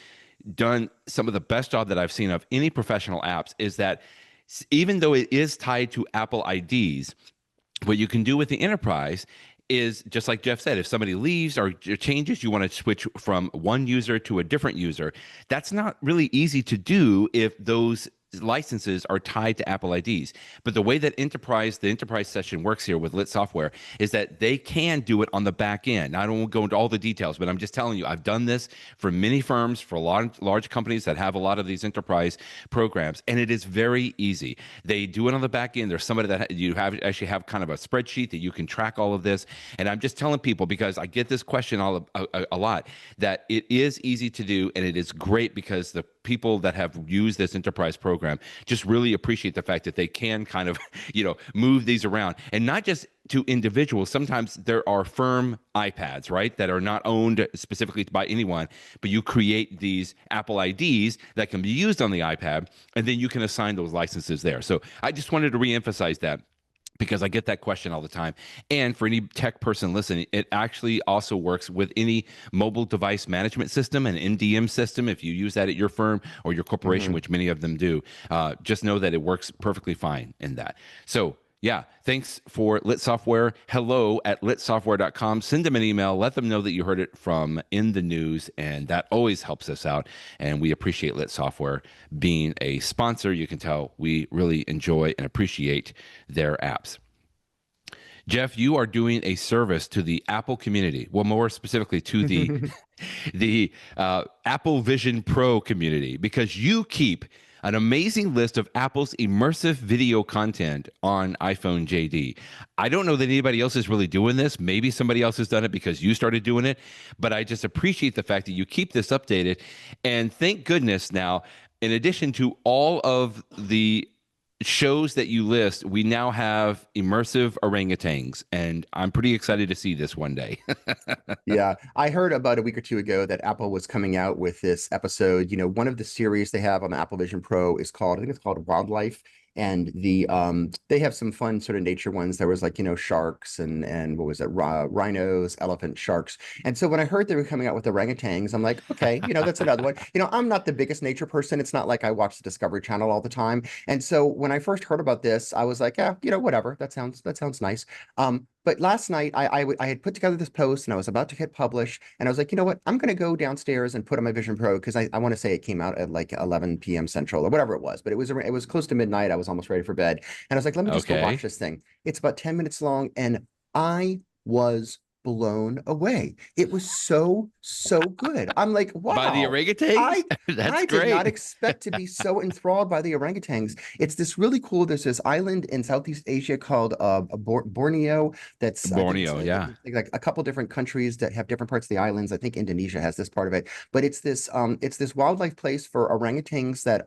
done some of the best job that I've seen of any professional apps, is that even though it is tied to Apple IDs, what you can do with the enterprise is, just like Jeff said, if somebody leaves or changes, you want to switch from one user to a different user. That's not really easy to do if those licenses are tied to Apple IDs. But the way that the enterprise session works here with Lit Software is that they can do it on the back end. Now, I don't go into all the details, but I'm just telling you, I've done this for many firms, for large companies that have a lot of these enterprise programs, and it is very easy. They do it on the back end. There's somebody that you actually have kind of a spreadsheet that you can track all of this. And I'm just telling people, because I get this question a lot, that it is easy to do, and it is great because the people that have used this enterprise program just really appreciate the fact that they can kind of, move these around, and not just to individuals. Sometimes there are firm iPads, right, that are not owned specifically by anyone, but you create these Apple IDs that can be used on the iPad, and then you can assign those licenses there. So I just wanted to reemphasize that, because I get that question all the time. And for any tech person listening, it actually also works with any mobile device management system, an MDM system. If you use that at your firm or your corporation, which many of them do, just know that it works perfectly fine in that. So yeah, thanks for Lit Software. hello@litsoftware.com. Send them an email. Let them know that you heard it from In the News, and that always helps us out. And we appreciate Lit Software being a sponsor. You can tell we really enjoy and appreciate their apps. Jeff, you are doing a service to the Apple community. Well, more specifically to the Apple Vision Pro community, because you keep an amazing list of Apple's immersive video content on iPhone JD. I don't know that anybody else is really doing this. Maybe somebody else has done it because you started doing it, but I just appreciate the fact that you keep this updated. And thank goodness now, in addition to all of the shows that you list, we now have immersive orangutans, and I'm pretty excited to see this one day. Yeah, I heard about a week or two ago that Apple was coming out with this episode. One of the series they have on the Apple Vision Pro is called, I think it's called Wildlife. and they have some fun sort of nature ones. There was like, sharks and what was it, rhinos, elephant, sharks. And so when I heard they were coming out with orangutans, I'm like, okay, that's another one. I'm not the biggest nature person. It's not like I watch the Discovery Channel all the time. And so when I first heard about this, I was like, yeah, whatever. That sounds nice. But last night I had put together this post and I was about to hit publish, and I was like, you know what? I'm going to go downstairs and put on my Vision Pro because I want to say it came out at like 11 p.m. Central or whatever it was, but it was close to midnight. I was almost ready for bed, and I was like, let me just go watch this thing. It's about 10 minutes long, and I was blown away. It was so good. I'm like, By the wow. orangutans? I That's I did great. not expect to be so enthralled by the orangutans. It's this really cool. There's this island in Southeast Asia called Borneo. That's I think it's Borneo, yeah. like a couple different countries that have different parts of the islands. I think Indonesia has this part of it, but it's this wildlife place for orangutans that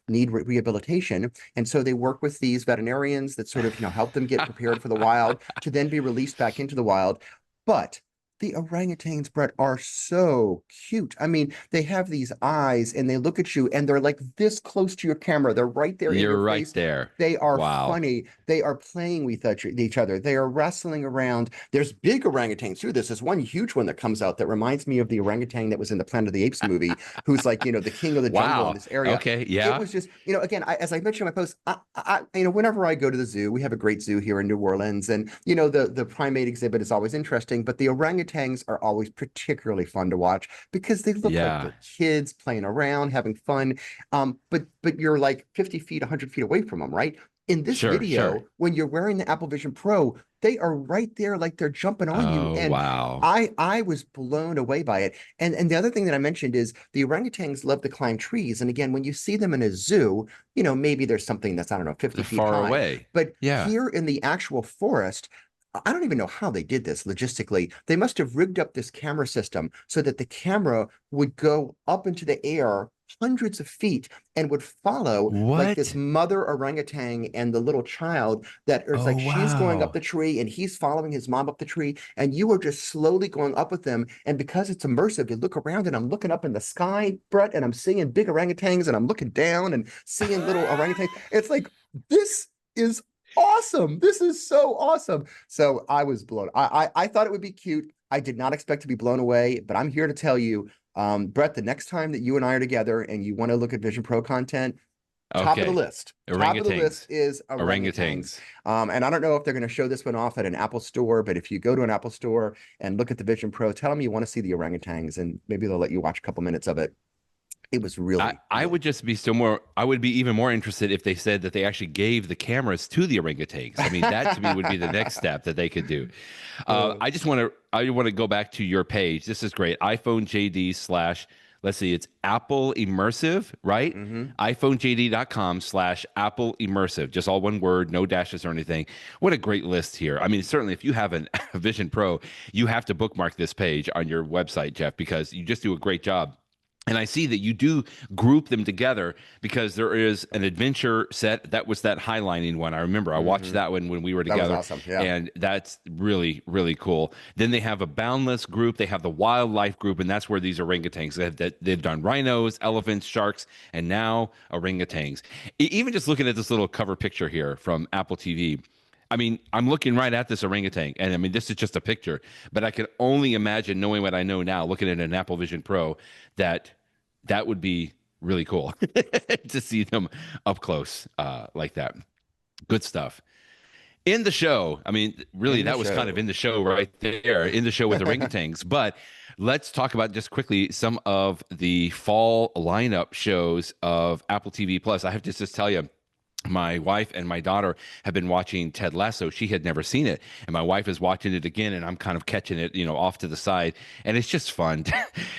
need rehabilitation, and so they work with these veterinarians that sort of help them get prepared for the wild to then be released back into the wild. But the orangutans, Brett, are so cute. I mean, they have these eyes and they look at you and they're like this close to your camera. They're right there in You're your right face. there. They are Wow. funny. They are playing with each other. They are wrestling around. There's big orangutans too. There's this one huge one that comes out that reminds me of the orangutan that was in the Planet of the Apes movie, who's like, the king of the jungle in Wow. this area. Okay. It Yeah. was just, again, as I mentioned in my post, whenever I go to the zoo, we have a great zoo here in New Orleans, and the primate exhibit is always interesting, but the orangutans are always particularly fun to watch because they look like Yeah. they're kids playing around, having fun. But you're like 50 feet, 100 feet away from them, right? In this Sure. Sure. video, when you're wearing the Apple Vision Pro, they are right there, like they're jumping on you, Oh, and wow. I was blown away by it. And the other thing that I mentioned is the orangutans love to climb trees. And again, when you see them in a zoo, maybe there's something that's, I don't know, 50 They're feet far high. away. But Yeah. here in the actual forest, I don't even know how they did this logistically. They must have rigged up this camera system so that the camera would go up into the air hundreds of feet and would follow like this What? mother orangutan and the little child that is Oh, like she's going up wow. the tree and he's following his mom up the tree, and you are just slowly going up with them. And because it's immersive, you look around, and I'm looking up in the sky, Brett, and I'm seeing big orangutans, and I'm looking down and seeing little orangutans. It's like, this is awesome. This is so awesome. So I was blown. I thought it would be cute. I did not expect to be blown away, but I'm here to tell you, Brett, the next time that you and I are together and you want to look at Vision Pro content, top of the Okay. list. Top of the list Orangutans. is orangutans. Orangutans. And I don't know if they're going to show this one off at an Apple store, but if you go to an Apple store and look at the Vision Pro, tell them you want to see the orangutans, and maybe they'll let you watch a couple minutes of it. It was I, really, I really would just be I would be even more interested if they said that they actually gave the cameras to the orangutans. I mean, that to me would be the next step that they could do. uh, I want to go back to your page. This is great. iPhone JD slash, let's see, it's Apple Immersive, right? mm-hmm. iPhoneJD.com/Apple Immersive. Just all one word, no dashes or anything. What a great list here. I mean, certainly if you have a Vision Pro, you have to bookmark this page on your website, Jeff, because you just do a great job. And I see that you do group them together because there is an adventure set. That was that highlining one. I remember I watched that one when we were That was together. awesome. Yeah. And that's really, really cool. Then they have a boundless group. They have the wildlife group, and that's where these orangutans, they've done rhinos, elephants, sharks, and now orangutans. Even just looking at this little cover picture here from Apple TV, I mean, I'm looking right at this orangutan, and I mean, this is just a picture, but I can only imagine, knowing what I know now, looking at an Apple Vision Pro, that would be really cool to see them up close like that. Good stuff. In the show, I mean, really, In the that was kind of show. in the show right there, in the show with orangutans. But let's talk about just quickly some of the fall lineup shows of Apple TV Plus. I have to just tell you, my wife and my daughter have been watching Ted Lasso. She had never seen it, and my wife is watching it again, and I'm kind of catching it, off to the side. And it's just fun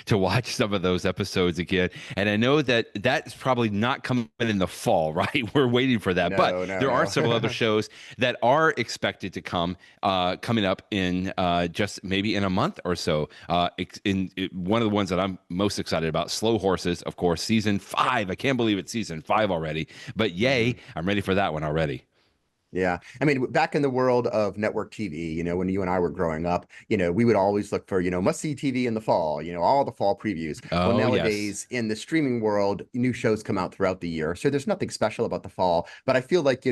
to watch some of those episodes again. And I know that that's probably not coming in the fall, right? We're waiting for that, but No, no, there are no. several other shows that are expected to coming up in just maybe in a month or so. One of the ones that I'm most excited about, Slow Horses, of course, season 5. I can't believe it's season 5 already, but yay. I'm ready for that one already. Yeah. I mean, back in the world of network TV, when you and I were growing up, we would always look for, must-see TV in the fall, all the fall previews. Well, Oh, yes. nowadays in the streaming world, new shows come out throughout the year. So there's nothing special about the fall. But I feel like,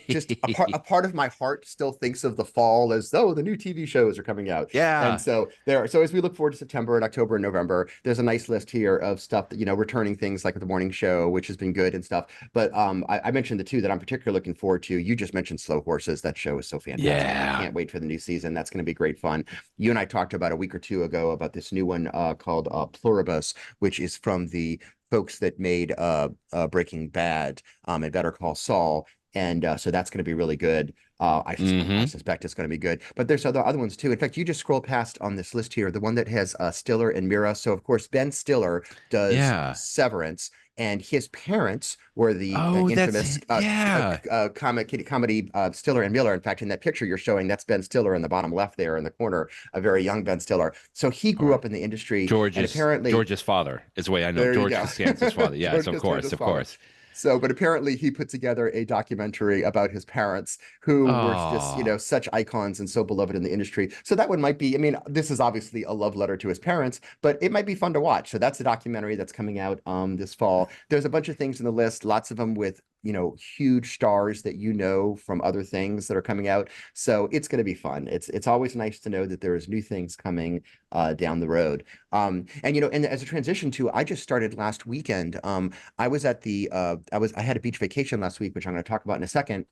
just a part of my heart still thinks of the fall as though the new TV shows are coming out. And Yeah. so as we look forward to September and October and November, there's a nice list here of stuff that, returning things like the morning show, which has been good and stuff. But I mentioned the two that I'm particularly looking forward to. You just mentioned Slow Horses. That show is so fantastic. I Yeah. can't wait for the new season. That's going to be great fun. You and I talked about a week or two ago about this new one called Pluribus, which is from the folks that made Breaking Bad and Better Call Saul. And so that's going to be really good. I suspect it's going to be good. But there's other ones too. In fact, you just scroll past on this list here, the one that has Stiller and Mira. So of course, Ben Stiller does Yeah. Severance, and his parents were the Oh, infamous yeah. comedy Stiller and Miller. In fact, in that picture you're showing, that's Ben Stiller in the bottom left there in the corner, a very young Ben Stiller. So he grew up in the industry, and apparently George's father is the way I know. there you George go. Costanza's father. Yes, of course, of course. So, but apparently he put together a documentary about his parents who were just, Oh, such icons and so beloved in the industry. So that one might be, I mean, this is obviously a love letter to his parents, but it might be fun to watch. So that's a documentary that's coming out this fall. There's a bunch of things in the list, lots of them with huge stars that from other things that are coming out. So it's going to be fun. It's always nice to know that there is new things coming down the road. And and as a transition to, I just started last weekend. I was at I had a beach vacation last week, which I'm going to talk about in a second.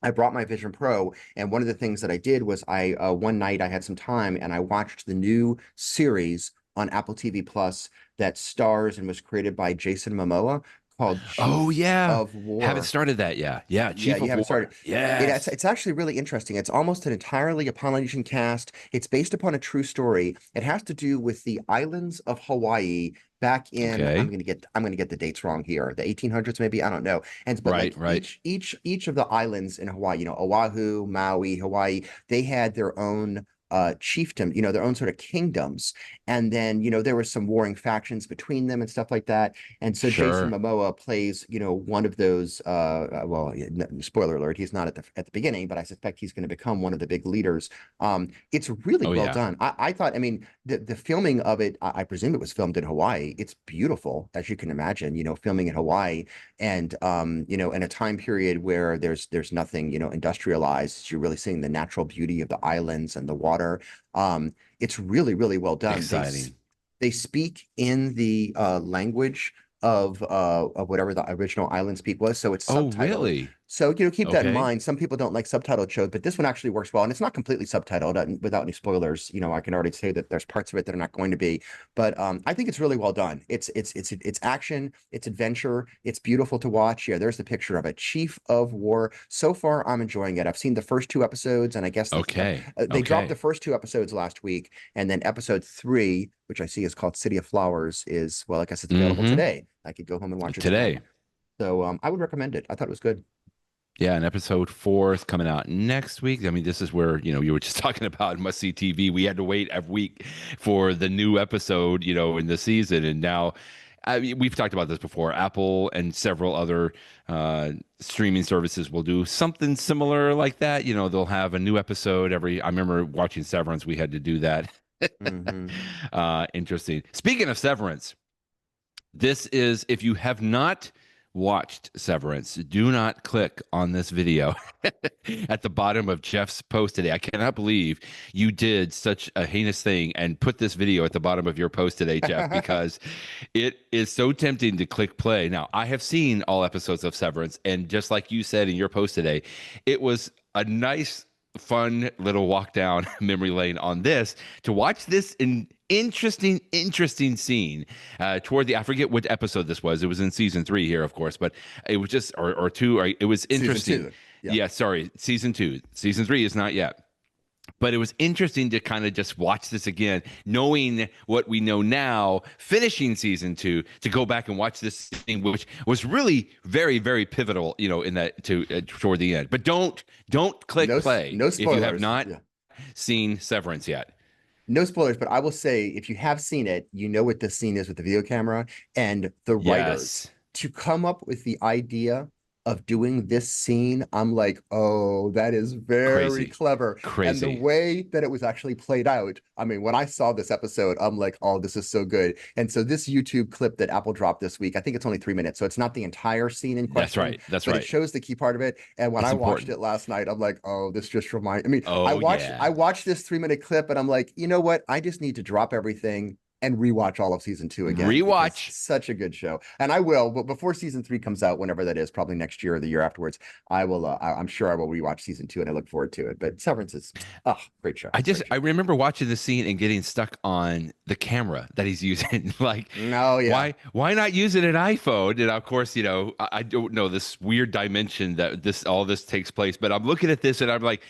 I brought my Vision Pro, and one of the things that I did was one night I had some time and I watched the new series on Apple TV Plus that stars and was created by Jason Momoa, called oh Chief yeah. of Haven't War. started that yet. Yeah, Yeah, Chief you of haven't War. started. It's Yes. it's actually really interesting. It's almost an entirely a Polynesian cast. It's based upon a true story. It has to do with the islands of Hawaii back in, Okay. I'm gonna get the dates wrong here, the 1800s maybe, I don't know. But Right, like right. each of the islands in Hawaii, Oahu, Maui, Hawaii, they had their own chiefdom, their own sort of kingdoms. And then, there were some warring factions between them and stuff like that. And so Jason Sure. Momoa plays, one of those. Spoiler alert: he's not at the beginning, but I suspect he's going to become one of the big leaders. It's really Oh well yeah. done. I thought, I mean, the filming of it, I presume it was filmed in Hawaii. It's beautiful, as you can imagine. Filming in Hawaii, and in a time period where there's nothing, industrialized. You're really seeing the natural beauty of the islands and the water. It's really, really well done. Exciting. They speak in the language of whatever the original island speak was, so it's Oh, subtitled. really? So keep that in Okay. mind. Some people don't like subtitled shows, but this one actually works well, and it's not completely subtitled without any spoilers. I can already say that there's parts of it that are not going to be, but I think it's really well done. It's action, it's adventure, it's beautiful to watch. Yeah, there's the picture of it. Chief of War. So far, I'm enjoying it. I've seen the first two episodes, and I guess Okay. they dropped the Okay. first two episodes last week, and then episode 3, which I see is called City of Flowers, is, well, I guess it's available Mm-hmm. today. I could go home and watch it Today. tonight. So I would recommend it. I thought it was good. Yeah, and episode 4 is coming out next week. I mean, this is where, you were just talking about must see TV. We had to wait a week for the new episode, in the season. And now, I mean, we've talked about this before. Apple and several other streaming services will do something similar like that. They'll have a new episode I remember watching Severance, we had to do that. Hmm. Interesting. Speaking of Severance, this is, if you have not watched Severance, do not click on this video at the bottom of Jeff's post today. I cannot believe you did such a heinous thing and put this video at the bottom of your post today, Jeff, because it is so tempting to click play. Now, I have seen all episodes of Severance, and just like you said in your post today, it was a nice, fun little walk down memory lane on this to watch this interesting scene toward I forget what episode this was. It was in season 3 here, of course, but it was just or 2. Or it was interesting. Season 2. Yeah. Yeah, sorry, season 2. Season 3 is not yet. But it was interesting to kind of just watch this again, knowing what we know now, finishing season 2, to go back and watch this thing, which was really very, very pivotal, in that toward the end. But don't click play No if you have spoilers. not Yeah. seen Severance yet. No spoilers, but I will say, if you have seen it, you know what this scene is with the video camera, and the writers Yes. to come up with the idea of doing this scene, I'm like, oh, that is very Crazy. clever. And the Crazy. way that it was actually played out, I mean, when I saw this episode, I'm like, oh, this is so good. And so this YouTube clip that Apple dropped this week, I think it's only 3 minutes, so it's not the entire scene in That's question, right. That's but it right. shows the key part of it. And when It's I watched important. it last night, I'm like, oh, this just reminds. I mean, Oh, I yeah. watched this 3 minute clip, and I'm like, you know what? I just need to drop everything and rewatch all of season 2 again because Rewatch. such a good show. And I will, but before season 3 comes out, whenever that is, probably next year or the year afterwards, I will. I'm sure I will rewatch season 2, and I look forward to it. But Severance is, oh, great show. Great I show. remember watching the scene and getting stuck on the camera that he's using. Like, No, yeah. why not use it an iPhone? And of course, I don't know this weird dimension that all this takes place, but I'm looking at this and I'm like,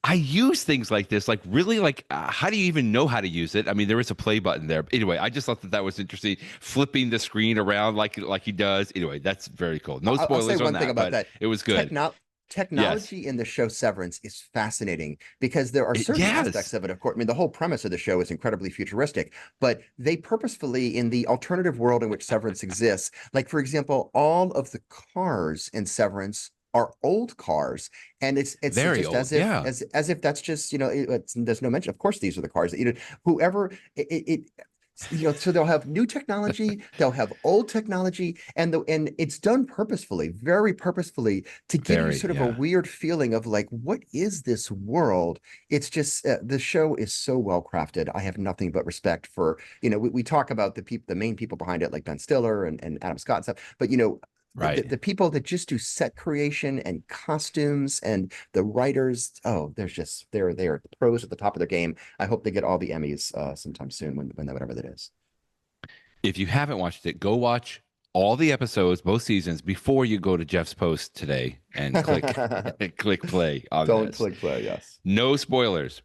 I use things like this, like really, like how do you even know how to use it? I mean, there is a play button there. Anyway, I just thought that was interesting, flipping the screen around like he does. Anyway, that's very cool. No I'll say spoilers on one thing that, about but that. it was good. Yes, Technology in the show Severance is fascinating because there are certain aspects yes, of it. Of course, I mean, the whole premise of the show is incredibly futuristic, but they purposefully, in the alternative world in which Severance exists, like for example, all of the cars in Severance are old cars, and it's very just old. Yeah, as if that's just there's no mention. Of course, these are the cars that whoever it so they'll have new technology, they'll have old technology, and it's done purposefully, very purposefully, to give you very. sort of a Yeah. weird feeling of like, what is this world? It's just the show is so well crafted. I have nothing but respect for, we talk about the main people behind it, like Ben Stiller and Adam Scott and stuff, but Right. the people that just do set creation and costumes and the writers, oh, they're pros at the top of their game. I hope they get all the Emmys sometime soon when whatever that is. If you haven't watched it, go watch all the episodes, both seasons, before you go to Jeff's post today and click click play on Don't this. click play, yes. No spoilers.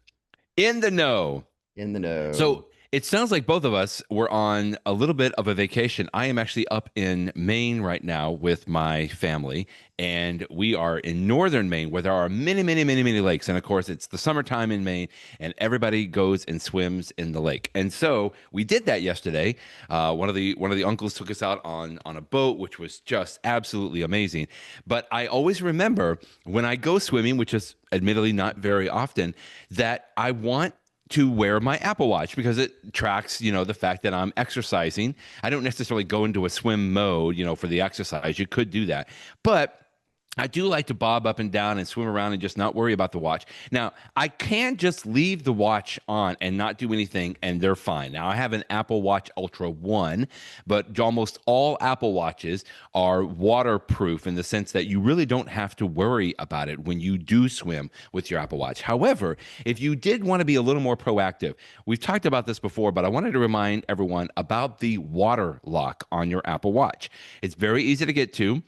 In the know. In the know. So it sounds like both of us were on a little bit of a vacation. I am actually up in Maine right now with my family, and we are in northern Maine where there are many, many, many, many lakes. And of course, it's the summertime in Maine, and everybody goes and swims in the lake. And so we did that yesterday. One of the uncles took us out on a boat, which was just absolutely amazing. But I always remember when I go swimming, which is admittedly not very often, that I want to wear my Apple Watch because it tracks, the fact that I'm exercising. I don't necessarily go into a swim mode, for the exercise. You could do that. But I do like to bob up and down and swim around and just not worry about the watch. Now, I can just leave the watch on and not do anything, and they're fine. Now, I have an Apple Watch Ultra 1, but almost all Apple Watches are waterproof in the sense that you really don't have to worry about it when you do swim with your Apple Watch. However, if you did want to be a little more proactive, we've talked about this before, but I wanted to remind everyone about the water lock on your Apple Watch. It's very easy to get to.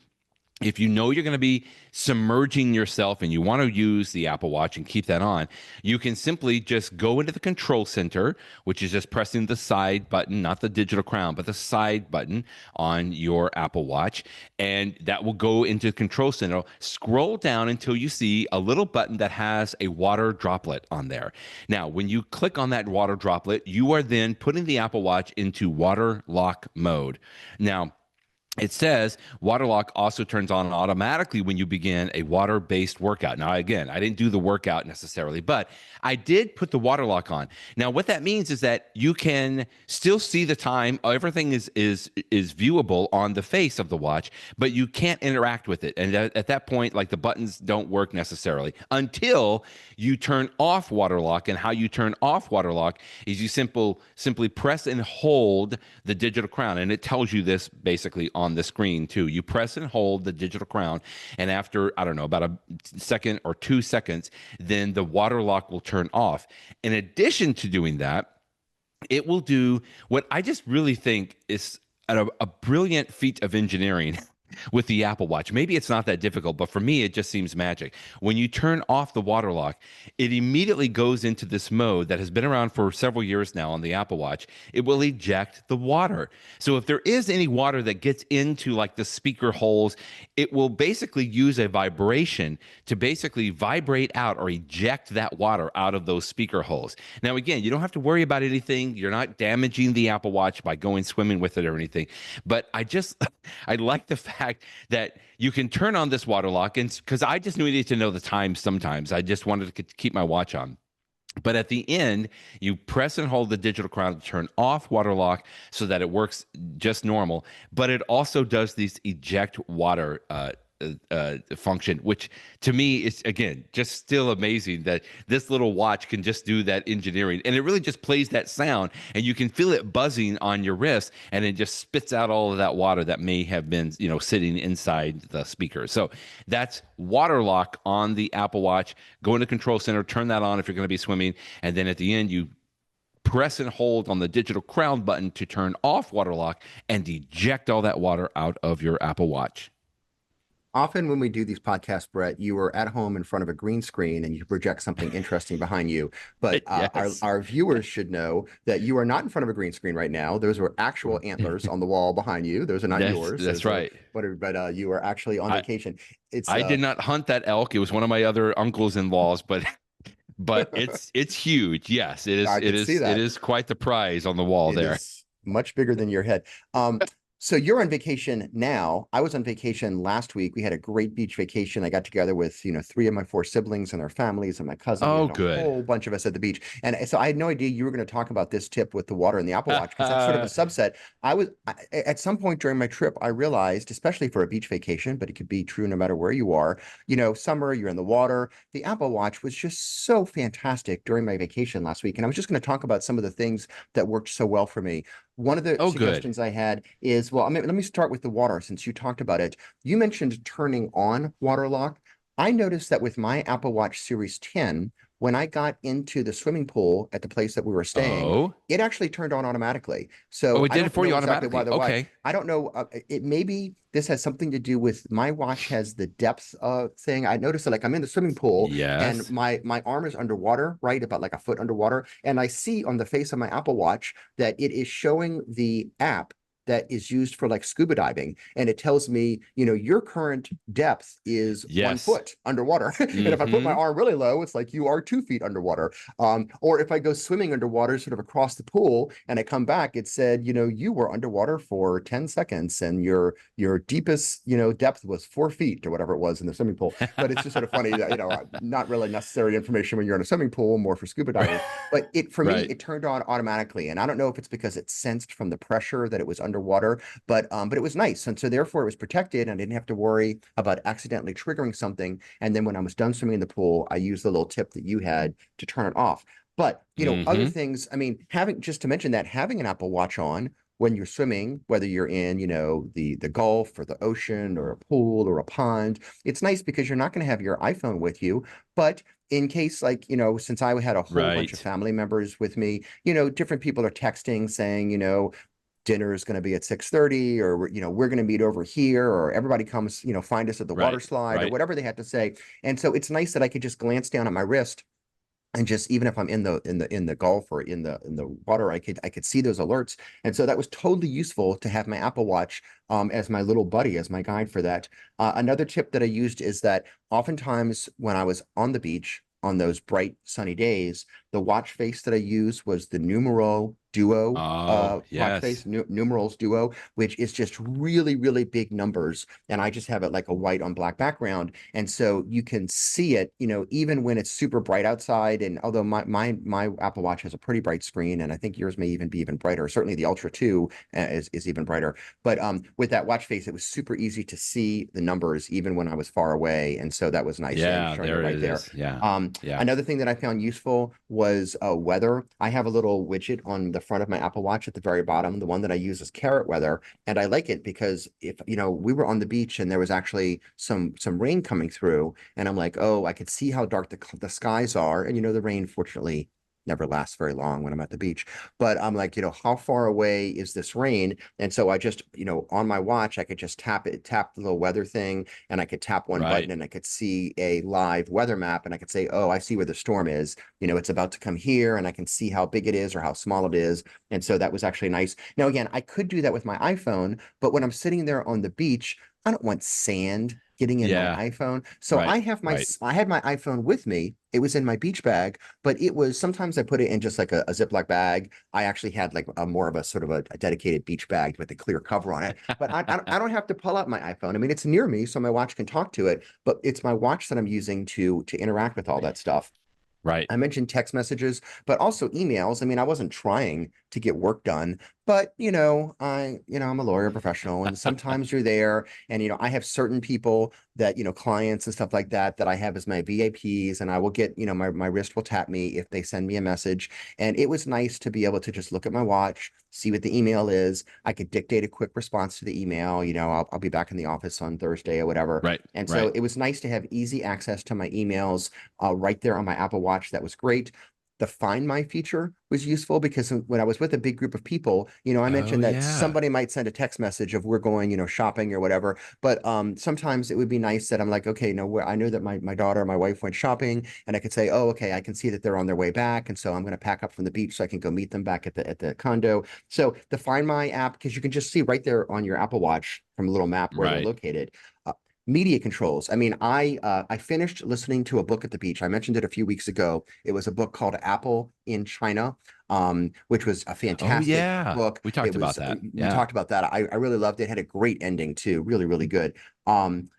If you know you're going to be submerging yourself and you want to use the Apple Watch and keep that on, you can simply just go into the control center, which is just pressing the side button, not the digital crown, but the side button on your Apple Watch. And that will go into the control center. Scroll down until you see a little button that has a water droplet on there. Now, when you click on that water droplet, you are then putting the Apple Watch into water lock mode. Now, it says water lock also turns on automatically when you begin a water-based workout. Now, again, I didn't do the workout necessarily, but I did put the water lock on. Now, what that means is that you can still see the time. Everything is viewable on the face of the watch, but you can't interact with it. And at that point, like the buttons don't work necessarily until you turn off water lock. And how you turn off water lock is you simply press and hold the digital crown, and it tells you this basically on the screen too. You press and hold the digital crown, and after, I don't know, about a second or 2 seconds, then the water lock will turn off. In addition to doing that, it will do what I just really think is a brilliant feat of engineering with the Apple Watch. Maybe it's not that difficult, but for me, it just seems magic. When you turn off the water lock, it immediately goes into this mode that has been around for several years now on the Apple Watch. It will eject the water. So if there is any water that gets into like the speaker holes, it will basically use a vibration to basically vibrate out or eject that water out of those speaker holes. Now, again, you don't have to worry about anything. You're not damaging the Apple Watch by going swimming with it or anything. But I like the fact fact that you can turn on this water lock, and because I just needed to know the time sometimes. I just wanted to keep my watch on. But at the end, you press and hold the digital crown to turn off water lock so that it works just normal. But it also does these eject water function, which to me is, again, just still amazing that this little watch can just do that engineering. And it really just plays that sound, and you can feel it buzzing on your wrist, and it just spits out all of that water that may have been, sitting inside the speaker. So that's water lock on the Apple Watch. Go into Control Center, turn that on if you're going to be swimming, and then at the end, you press and hold on the digital crown button to turn off water lock and eject all that water out of your Apple Watch. Often when we do these podcasts, Brett, you are at home in front of a green screen and you project something interesting behind you. But Yes. our viewers should know that you are not in front of a green screen right now. Those are actual antlers on the wall behind you. Those are not yours. That's right. But you are actually on vacation. I did not hunt that elk. It was one of my other uncles-in-laws, but it's huge. Yes, it is. It is quite the prize on the wall there. Is much bigger than your head. So you're on vacation now. I was on vacation last week. We had a great beach vacation. I got together with, 3 of my 4 siblings and their families and my cousin. Oh, a good. whole bunch of us at the beach. And so I had no idea you were going to talk about this tip with the water and the Apple Watch, because that's sort of a subset. At some point during my trip, I realized, especially for a beach vacation, but it could be true no matter where you are, summer, you're in the water. The Apple Watch was just so fantastic during my vacation last week. And I was just going to talk about some of the things that worked so well for me. One of the suggestions I had is, let me start with the water, since you talked about it. You mentioned turning on water lock. I noticed that with my Apple Watch Series 10, when I got into the swimming pool at the place that we were staying, it actually turned on automatically. So it did it for you automatically. Okay. I don't know. It maybe this has something to do with my watch has the depth thing. I noticed that, like, I'm in the swimming pool, and my arm is underwater, right, about like a foot underwater, and I see on the face of my Apple Watch that it is showing the app that is used for like scuba diving, and it tells me, your current depth is 1 foot underwater. And if I put my arm really low, it's like you are 2 feet underwater. Or if I go swimming underwater sort of across the pool and I come back, it said, you were underwater for 10 seconds and your deepest, depth was 4 feet or whatever it was in the swimming pool. But it's just sort of funny that, not really necessary information when you're in a swimming pool, more for scuba diving. But for me, it turned on automatically. And I don't know if it's because it sensed from the pressure that it was underwater, but it was nice. And so therefore it was protected, and I didn't have to worry about accidentally triggering something. And then when I was done swimming in the pool, I used the little tip that you had to turn it off. But, other things, just to mention that, having an Apple Watch on when you're swimming, whether you're in, the Gulf or the ocean or a pool or a pond, it's nice because you're not going to have your iPhone with you. But in case, like, since I had a whole bunch of family members with me, different people are texting saying, dinner is going to be at 6:30, or we're going to meet over here, or everybody comes, find us at the water slide, or whatever they had to say. And so it's nice that I could just glance down at my wrist, and just, even if I'm in the Gulf or in the water, I could see those alerts. And so that was totally useful to have my Apple Watch as my little buddy, as my guide for that. Another tip that I used is that oftentimes when I was on the beach on those bright sunny days, the watch face that I used was the Numero Duo watch face, numerals Duo, which is just really, really big numbers. And I just have it like a white on black background. And so you can see it, even when it's super bright outside. And although my Apple Watch has a pretty bright screen, and I think yours may even be even brighter. Certainly the Ultra 2 is even brighter. But with that watch face, it was super easy to see the numbers even when I was far away. And so that was nice. Yeah, there it is. Another thing that I found useful was weather. I have a little widget on the front of my Apple Watch at the very bottom. The one that I use is Carrot Weather, and I like it because if we were on the beach and there was actually some rain coming through, and I'm like, oh, I could see how dark the skies are, and the rain fortunately never lasts very long when I'm at the beach. But I'm like, how far away is this rain? And so I just, on my watch, I could just tap the little weather thing, and I could tap one button, and I could see a live weather map, and I could say, oh, I see where the storm is. It's about to come here, and I can see how big it is or how small it is. And so that was actually nice. Now, again, I could do that with my iPhone, but when I'm sitting there on the beach, I don't want sand getting in my Yeah. iPhone. So Right. I had my iPhone with me. It was in my beach bag, but it was sometimes I put it in just like a Ziploc bag. I actually had like a more of a sort of a dedicated beach bag with a clear cover on it. But I don't have to pull out my iPhone. I mean, it's near me, so my watch can talk to it, but it's my watch that I'm using to interact with all that stuff. Right. I mentioned text messages, but also emails. I mean, I wasn't trying to get work done, but I'm a lawyer professional, and sometimes you're there, and I have certain people that, clients and stuff like that, that I have as my VAPs, and I will get, my wrist will tap me if they send me a message. And it was nice to be able to just look at my watch, see what the email is. I could dictate a quick response to the email. I'll be back in the office on Thursday or whatever. Right. And so Right. it was nice to have easy access to my emails right there on my Apple Watch. That was great. The Find My feature was useful because when I was with a big group of people, I Oh, mentioned that yeah. somebody might send a text message of we're going, shopping or whatever. But sometimes it would be nice that I'm like, okay, no, I know that my daughter, my wife went shopping, and I could say, oh, okay, I can see that they're on their way back, and so I'm going to pack up from the beach so I can go meet them back at the condo. So the Find My app, because you can just see right there on your Apple Watch from a little map where they're Right. located. Media controls. I mean, I finished listening to a book at the beach. I mentioned it a few weeks ago. It was a book called Apple in China, which was a Oh, fantastic yeah. book. We talked about that. We Yeah. talked about that. I really loved it. It had a great ending too. Really, really good. I'm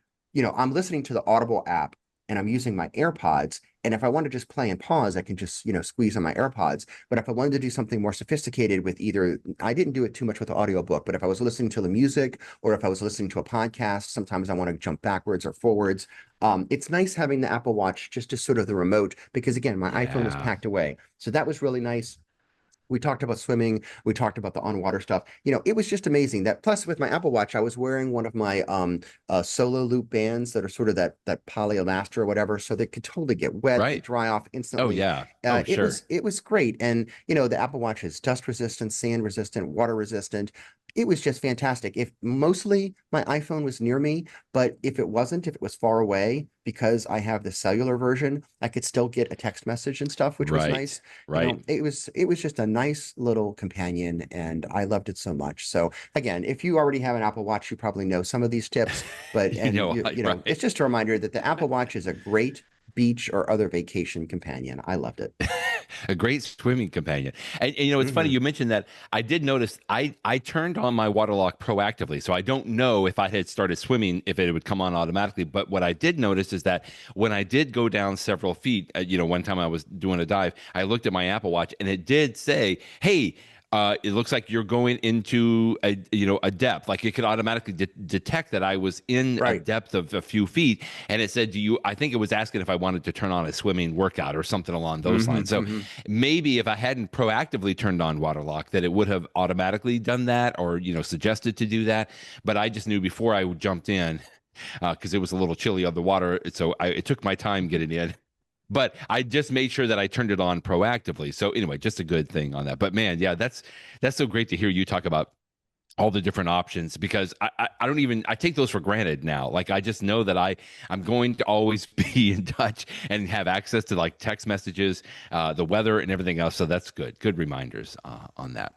listening to the Audible app and I'm using my AirPods. And if I want to just play and pause, I can just, squeeze on my AirPods. But if I wanted to do something more sophisticated with either, I didn't do it too much with the audiobook, but if I was listening to the music or if I was listening to a podcast, sometimes I want to jump backwards or forwards. It's nice having the Apple Watch just as sort of the remote, because again, my iPhone was Yeah. packed away. So that was really nice. We talked about swimming. We talked about the on-water stuff. It was just amazing. That plus with my Apple Watch, I was wearing one of my solo loop bands that are sort of that polyester or whatever, so they could totally get wet. They Right. dry off Oh, instantly. yeah. Oh, sure. It was great. And the Apple Watch is dust resistant, sand resistant, water resistant. It was just fantastic. If mostly my iPhone was near me, but if it wasn't, if it was far away, because I have the cellular version, I could still get a text message and stuff, which was Right. nice. Right. It was just a nice little companion, and I loved it so much. So again, if you already have an Apple Watch, you probably know some of these tips, but Right. it's just a reminder that the Apple Watch is a great beach or other vacation companion. I loved it. A great swimming companion. And it's funny Hmm. you mentioned that. I did notice I turned on my water lock proactively, so I don't know if I had started swimming if it would come on automatically. But what I did notice is that when I did go down several feet, one time I was doing a dive, I looked at my Apple Watch and it did say, "Hey." It looks like you're going into a depth. Like it could automatically detect that I was in a Right. depth of a few feet, and it said, "Do you?" I think it was asking if I wanted to turn on a swimming workout or something along those Hmm. lines. So Hmm. maybe if I hadn't proactively turned on waterlock, that it would have automatically done that, or suggested to do that. But I just knew before I jumped in because it was a little chilly on the water, so it took my time getting in. But I just made sure that I turned it on proactively. So anyway, just a good thing on that. But man, yeah, that's so great to hear you talk about all the different options, because I don't even I take those for granted now. Like I just know that I'm going to always be in touch and have access to like text messages, the weather and everything else. So that's good. Good reminders on that.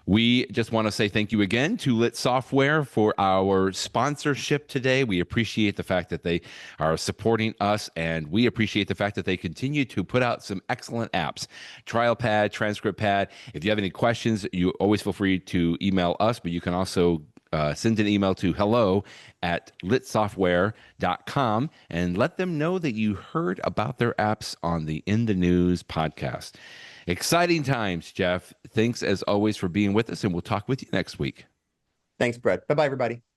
We just want to say thank you again to Lit Software for our sponsorship today. We appreciate the fact that they are supporting us, and we appreciate the fact that they continue to put out some excellent apps. Trial Pad, Transcript Pad. If you have any questions, you always feel free to email us, but you can also send an email to hello@litsoftware.com and let them know that you heard about their apps on the In the News podcast. Exciting times, Jeff. Thanks as always for being with us, and we'll talk with you next week. Thanks, Brett. Bye bye, everybody.